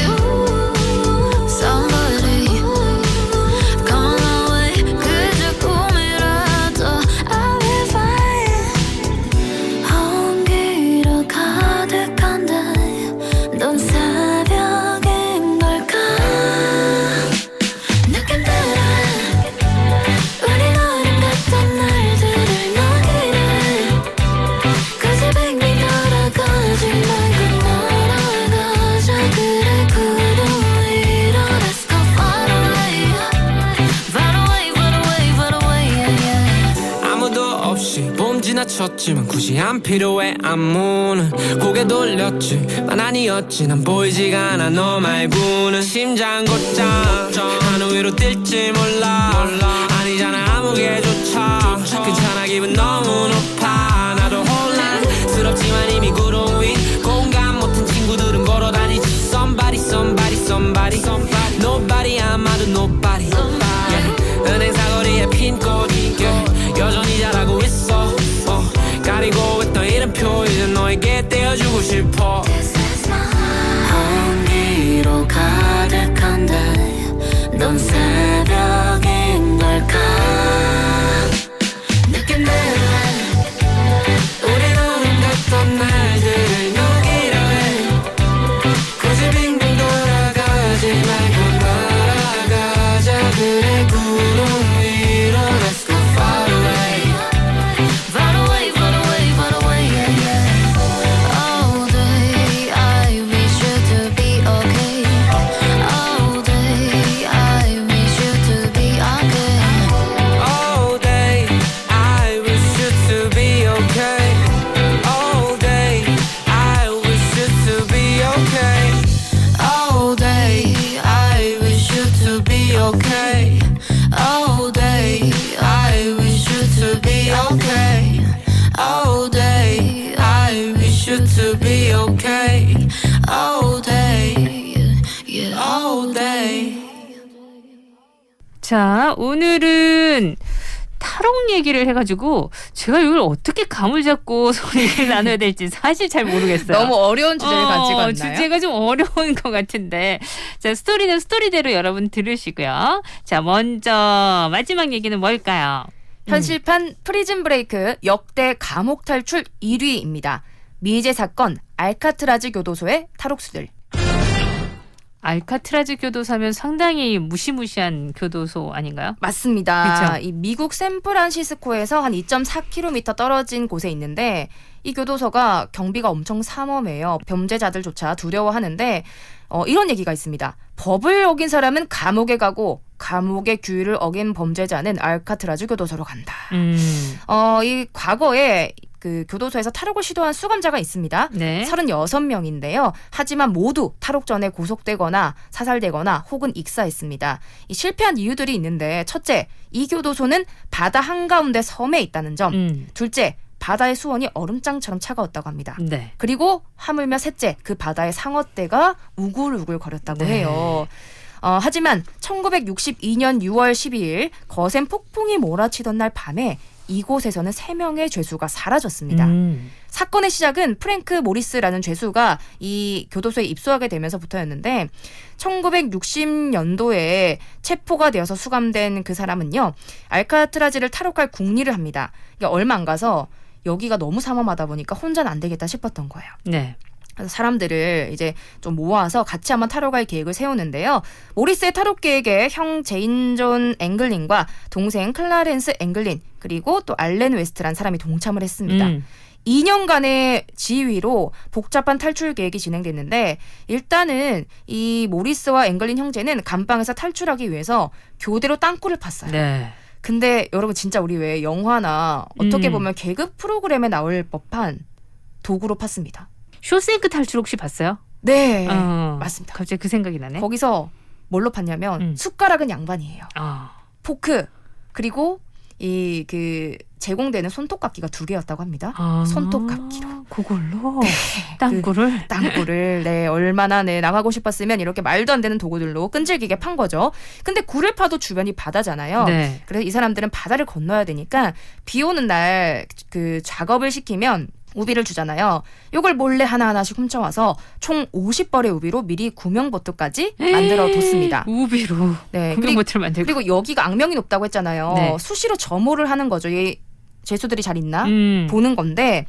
지나쳤지만 굳이 안 필요해 안무는 고개 돌렸지만 아니었지 난 보이지가 않아 너 말고는 심장 곧장 하늘 위로 뛸지 몰라 아니잖아 아무개조차 괜찮아 기분 너무 높아 나도 혼란스럽지만 이름표 이제 너에게 떼어주고 싶어 온기로 가득한데 넌 새벽인 걸까 늦게 내려 우리 아름답던 날들을 녹이려 해 굳이 빙빙 돌아가지 말고 날아가자 그래 구름 위로 Let's go far away Far away, far away, far away, yeah, yeah. All day I wish you to be okay. All day I wish you to be okay. All day I wish you to be okay All day I wish you to be okay All day I wish you to be okay. All day I wish you to be okay. All day I wish you to be okay All day, yeah, all day. 자, 오늘은 탈옥 얘기를 해가지고 제가 이걸 어떻게 감을 잡고 소리를 나눠야 될지 사실 잘 모르겠어요. 너무 어려운 주제를 가지고 왔나요? 주제가 좀 어려운 것 같은데. 자, 스토리는 스토리대로 여러분 들으시고요. 자, 먼저 마지막 얘기는 뭘까요? 현실판 프리즌 브레이크 역대 감옥 탈출 1위입니다. 미제 사건 알카트라즈 교도소의 탈옥수들. 알카트라즈 교도소면 상당히 무시무시한 교도소 아닌가요? 맞습니다. 그쵸? 이 미국 샌프란시스코에서 한 2.4km 떨어진 곳에 있는데 이 교도소가 경비가 엄청 삼엄해요. 범죄자들조차 두려워하는데 이런 얘기가 있습니다. 법을 어긴 사람은 감옥에 가고 감옥의 규율을 어긴 범죄자는 알카트라즈 교도소로 간다. 이 과거에 그 교도소에서 탈옥을 시도한 수감자가 있습니다. 네. 36명인데요. 하지만 모두 탈옥 전에 구속되거나 사살되거나 혹은 익사했습니다. 이 실패한 이유들이 있는데 첫째, 이 교도소는 바다 한가운데 섬에 있다는 점. 둘째, 바다의 수온이 얼음장처럼 차가웠다고 합니다. 네. 그리고 하물며 셋째, 그 바다의 상어떼가 우글우글 거렸다고 네. 해요. 하지만 1962년 6월 12일 거센 폭풍이 몰아치던 날 밤에 이곳에서는 3명의 죄수가 사라졌습니다. 사건의 시작은 프랭크 모리스라는 죄수가 이 교도소에 입소하게 되면서부터였는데 1960년도에 체포가 되어서 수감된 그 사람은요. 알카트라즈를 탈옥할 궁리를 합니다. 그러니까 얼마 안 가서 여기가 너무 삼엄하다 보니까 혼자는 안 되겠다 싶었던 거예요. 네. 그래서 사람들을 이제 좀 모아서 같이 한번 탈옥할 계획을 세우는데요. 모리스의 탈옥 계획에 형 제인 존 앵글린과 동생 클라렌스 앵글린 그리고 또 알렌 웨스트란 사람이 동참을 했습니다. 2년간의 지휘로 복잡한 탈출 계획이 진행됐는데 일단은 이 모리스와 앵글린 형제는 감방에서 탈출하기 위해서 교대로 땅굴을 팠어요. 네. 근데 여러분 진짜 우리 왜 영화나 어떻게 보면 개그 프로그램에 나올 법한 도구로 팠습니다. 쇼생크 탈출 혹시 봤어요? 네, 맞습니다. 갑자기 그 생각이 나네. 거기서 뭘로 팠냐면 숟가락은 양반이에요. 포크 그리고 이 그 제공되는 손톱깎이가 2개였다고 합니다. 손톱깎이로. 그걸로 네, 땅굴을 땅굴을 얼마나 나가고 싶었으면 이렇게 말도 안 되는 도구들로 끈질기게 판 거죠. 근데 굴을 파도 주변이 바다잖아요. 네. 그래서 이 사람들은 바다를 건너야 되니까 비 오는 날 그 작업을 시키면 우비를 주잖아요. 요걸 몰래 하나하나씩 훔쳐와서 총 50벌의 우비로 미리 구명보트까지 만들어뒀습니다. 우비로 네, 구명보트를 만들고. 그리고 여기가 악명이 높다고 했잖아요. 네. 수시로 점호를 하는 거죠. 이 죄수들이 잘 있나 보는 건데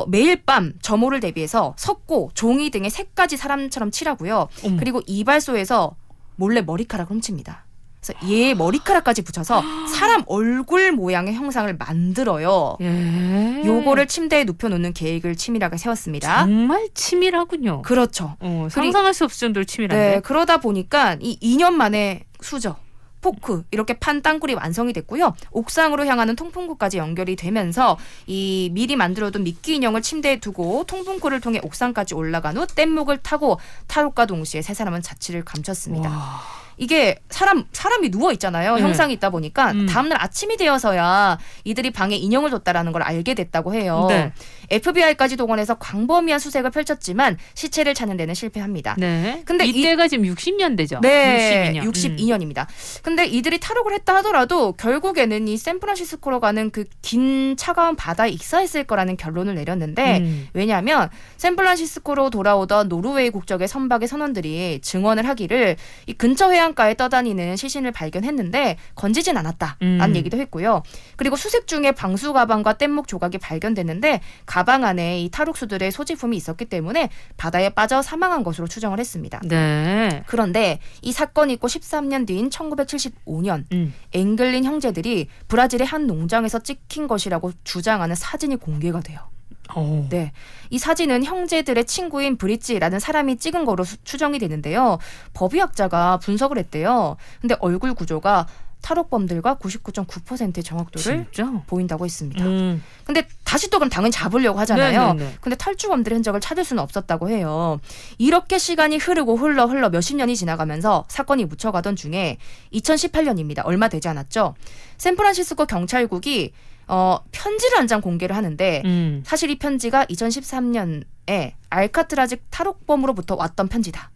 매일 밤 점호를 대비해서 석고, 종이 등의 색까지 사람처럼 칠하고요. 그리고 이발소에서 몰래 머리카락을 훔칩니다. 그래서 얘 머리카락까지 붙여서 사람 얼굴 모양의 형상을 만들어요. 요거를 침대에 눕혀놓는 계획을 치밀하게 세웠습니다. 정말 치밀하군요. 그렇죠. 상상할 수 없을 정도로 치밀한데. 네, 그러다 보니까 이 2년 만에 수저, 포크 이렇게 판 땅굴이 완성이 됐고요. 옥상으로 향하는 통풍구까지 연결이 되면서 이 미리 만들어둔 미끼 인형을 침대에 두고 통풍구를 통해 옥상까지 올라간 후 뗏목을 타고 탈옥과 동시에 세 사람은 자취를 감췄습니다. 이게 사람이 누워 있잖아요. 형상이 있다 보니까 다음날 아침이 되어서야 이들이 방에 인형을 뒀다라는 걸 알게 됐다고 해요. 네. FBI까지 동원해서 광범위한 수색을 펼쳤지만 시체를 찾는 데는 실패합니다. 네. 근데 이때가 지금 60년대죠. 네, 62년. 62년입니다. 근데 이들이 탈옥을 했다 하더라도 결국에는 이 샌프란시스코로 가는 그 긴 차가운 바다에 익사했을 거라는 결론을 내렸는데 왜냐하면 샌프란시스코로 돌아오던 노르웨이 국적의 선박의 선원들이 증언을 하기를 이 근처 해안가에 떠다니는 시신을 발견했는데 건지진 않았다라는 얘기도 했고요. 그리고 수색 중에 방수 가방과 뗏목 조각이 발견됐는데 가방 안에 이 탈옥수들의 소지품이 있었기 때문에 바다에 빠져 사망한 것으로 추정을 했습니다. 네. 그런데 이 사건이 있고 13년 뒤인 1975년 앵글린 형제들이 브라질의 한 농장에서 찍힌 것이라고 주장하는 사진이 공개가 돼요. 네, 이 사진은 형제들의 친구인 브릿지라는 사람이 찍은 거로 추정이 되는데요. 법의학자가 분석을 했대요. 근데 얼굴 구조가 탈옥범들과 99.9%의 정확도를 보인다고 했습니다. 근데 다시 또 그럼 당연히 잡으려고 하잖아요. 네네네. 근데 탈주범들의 흔적을 찾을 수는 없었다고 해요. 이렇게 시간이 흐르고 흘러 몇십 년이 지나가면서 사건이 묻혀가던 중에 2018년입니다. 얼마 되지 않았죠. 샌프란시스코 경찰국이 편지를 한 장 공개를 하는데 사실 이 편지가 2013년에 알카트라즈 탈옥범으로부터 왔던 편지다.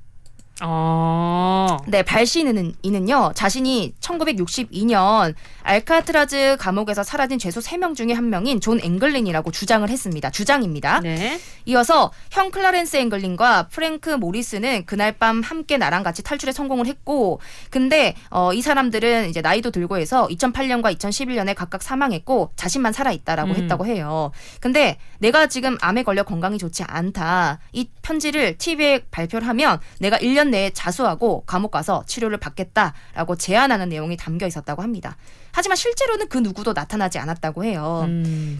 네, 발신인은요 자신이 1962년 알카트라즈 감옥에서 사라진 죄수 3명 중에 한 명인 존 앵글린이라고 주장입니다. 네. 이어서 형 클라렌스 앵글린과 프랭크 모리스는 그날 밤 함께 나랑 같이 탈출에 성공을 했고, 근데 이 사람들은 이제 나이도 들고 해서 2008년과 2011년에 각각 사망했고 자신만 살아있다라고 했다고 해요. 근데 내가 지금 암에 걸려 건강이 좋지 않다, 이 편지를 TV에 발표를 하면 내가 1년 내에 자수하고 감옥 가서 치료를 받겠다라고 제안하는 내용이 담겨 있었다고 합니다. 하지만 실제로는 그 누구도 나타나지 않았다고 해요.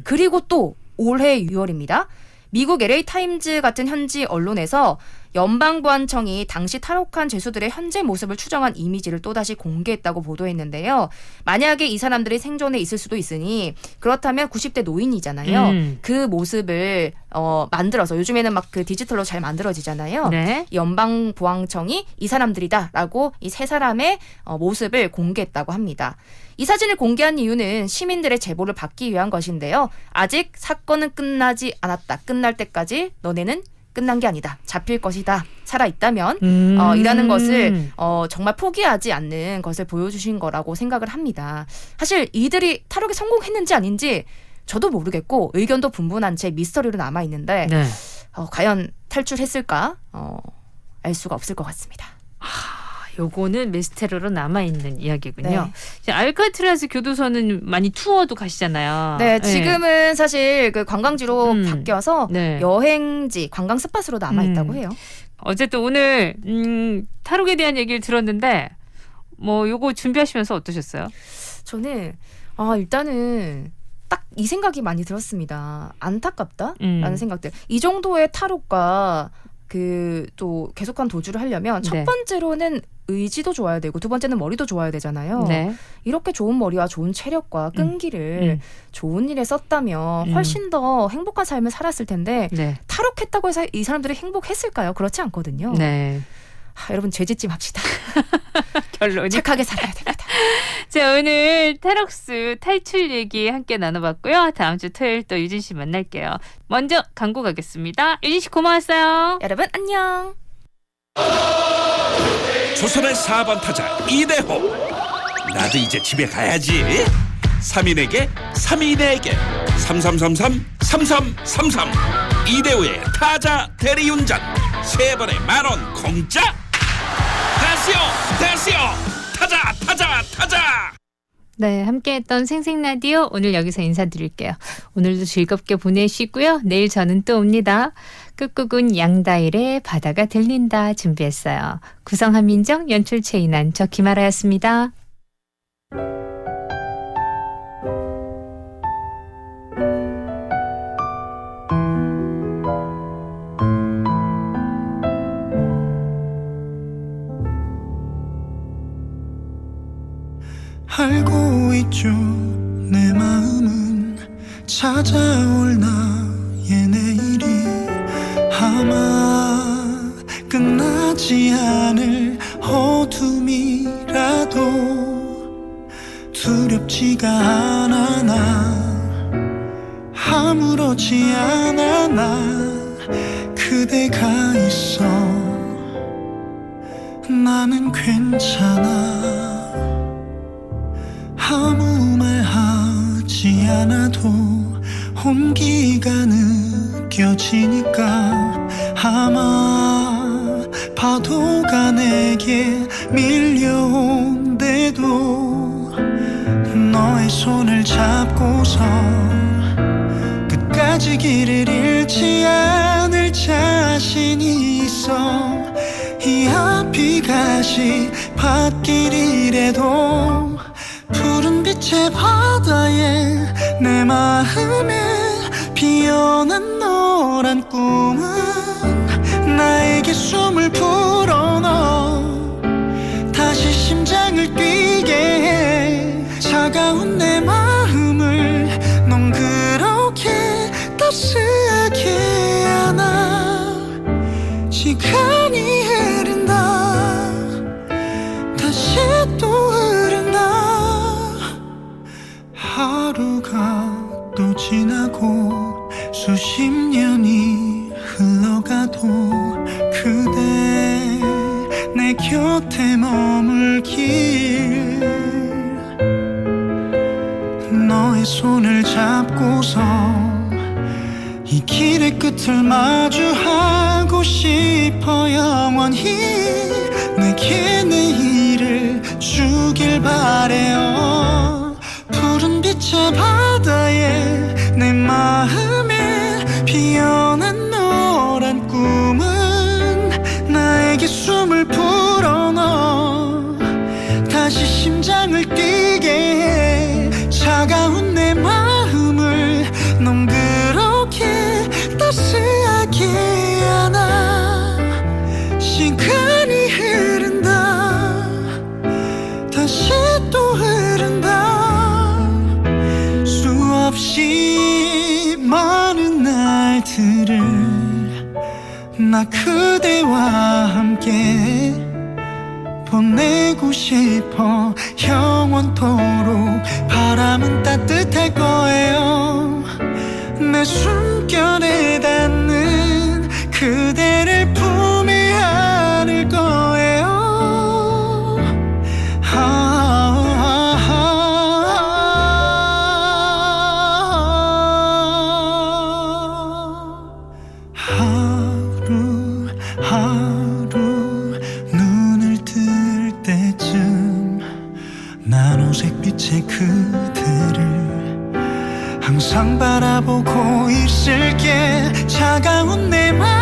그리고 또 올해 6월입니다. 미국 LA 타임즈 같은 현지 언론에서 연방보안청이 당시 탈옥한 죄수들의 현재 모습을 추정한 이미지를 또다시 공개했다고 보도했는데요. 만약에 이 사람들이 생존해 있을 수도 있으니 그렇다면 90대 노인이잖아요. 그 모습을 만들어서, 요즘에는 막 그 디지털로 잘 만들어지잖아요. 네. 연방보안청이 이 사람들이다라고 이 세 사람의 모습을 공개했다고 합니다. 이 사진을 공개한 이유는 시민들의 제보를 받기 위한 것인데요. 아직 사건은 끝나지 않았다. 끝날 때까지 너네는 끝난 게 아니다. 잡힐 것이다. 살아있다면 이라는 것을 정말 포기하지 않는 것을 보여주신 거라고 생각을 합니다. 사실 이들이 탈옥에 성공했는지 아닌지 저도 모르겠고 의견도 분분한 채 미스터리로 남아있는데 네. 과연 탈출했을까? 알 수가 없을 것 같습니다. 요거는 미스테리로 남아있는 이야기군요. 네. 이제 알카트라즈 교도소는 많이 투어도 가시잖아요. 네, 지금은 사실 그 관광지로 바뀌어서 네. 여행지, 관광 스팟으로 남아있다고 해요. 어쨌든 오늘 탈옥에 대한 얘기를 들었는데 뭐 요거 준비하시면서 어떠셨어요? 저는 일단은 딱 이 생각이 많이 들었습니다. 안타깝다라는 생각들. 이 정도의 탈옥과 또 계속한 도주를 하려면 첫 번째로는 의지도 좋아야 되고 두 번째는 머리도 좋아야 되잖아요. 네. 이렇게 좋은 머리와 좋은 체력과 끈기를 좋은 일에 썼다면 훨씬 더 행복한 삶을 살았을 텐데 네. 탈옥했다고 해서 이 사람들이 행복했을까요? 그렇지 않거든요. 네. 여러분 죄짓지 맙시다. 결론이 착하게 살아야 됩니다. 자, 오늘 탈옥수 탈출 얘기 함께 나눠봤고요. 다음 주 토요일 또 유진 씨 만날게요. 먼저 광고 가겠습니다. 유진 씨 고마웠어요. 여러분 안녕. 조선의 4번 타자 이대호. 나도 이제 집에 가야지. 3인에게 3인에게 3333 이대호의 타자 대리운전 3번에 10,000원 공짜. 다시요 타자. 네, 함께했던 생생라디오 오늘 여기서 인사드릴게요. 오늘도 즐겁게 보내시고요. 내일 저는 또 옵니다. 끝곡은 양다일의 바다가 들린다 준비했어요. 구성 한민정, 연출 최인한, 저 김아라였습니다. 알고 있죠 내 마음은 찾아올 나의 내일이 아마 끝나지 않을 어둠이 봐도 두렵지가 않아. 나 아무렇지 않아. 나 그대가 있어. 나는 괜찮아. 아무 말 하지 않아도 온기가 느껴지니까 아마 파도가 내게 밀려온대도 너의 손을 잡고서 끝까지 길을 잃지 않을 자신이 있어. 이 앞이 가시 밭길이래도 푸른 빛의 바다에 내 마음에 피어난 노란 꿈은 나에게 숨을 불어넣어 다시 심장을 뛰게 해. 차가운 내 마음을 넌 그렇게 따스하게 안아. 시간이 흐른다. 다시 또 흐른다. 하루가 또 지나고 수십 년이 흘러가도 그대 내 곁에 머물길. 너의 손을 잡고서 이 길의 끝을 마주하고 싶어. 영원히 내게 내일을 주길 바래요. 푸른 빛의 바다에 내 마음에 피어난 노란 꿈은 나에게 숨을 불어넣어 다시 심장을 뛰게 해. 차가운 내 마음을 넌 그렇게 따스하게 안아. 시간이 흐른다. 다시 또 흐른다. 수없이 많은 날들을 나 그대와 함께 보내고 싶어. 영원토록 바람은 따뜻할 거예요. 내 숨결에 닿는 그대를 품에 안을 거예요. 하루 눈을 뜰 때쯤 난 오색빛의 그대를 항상 바라보고 있을게. 차가운 내 맘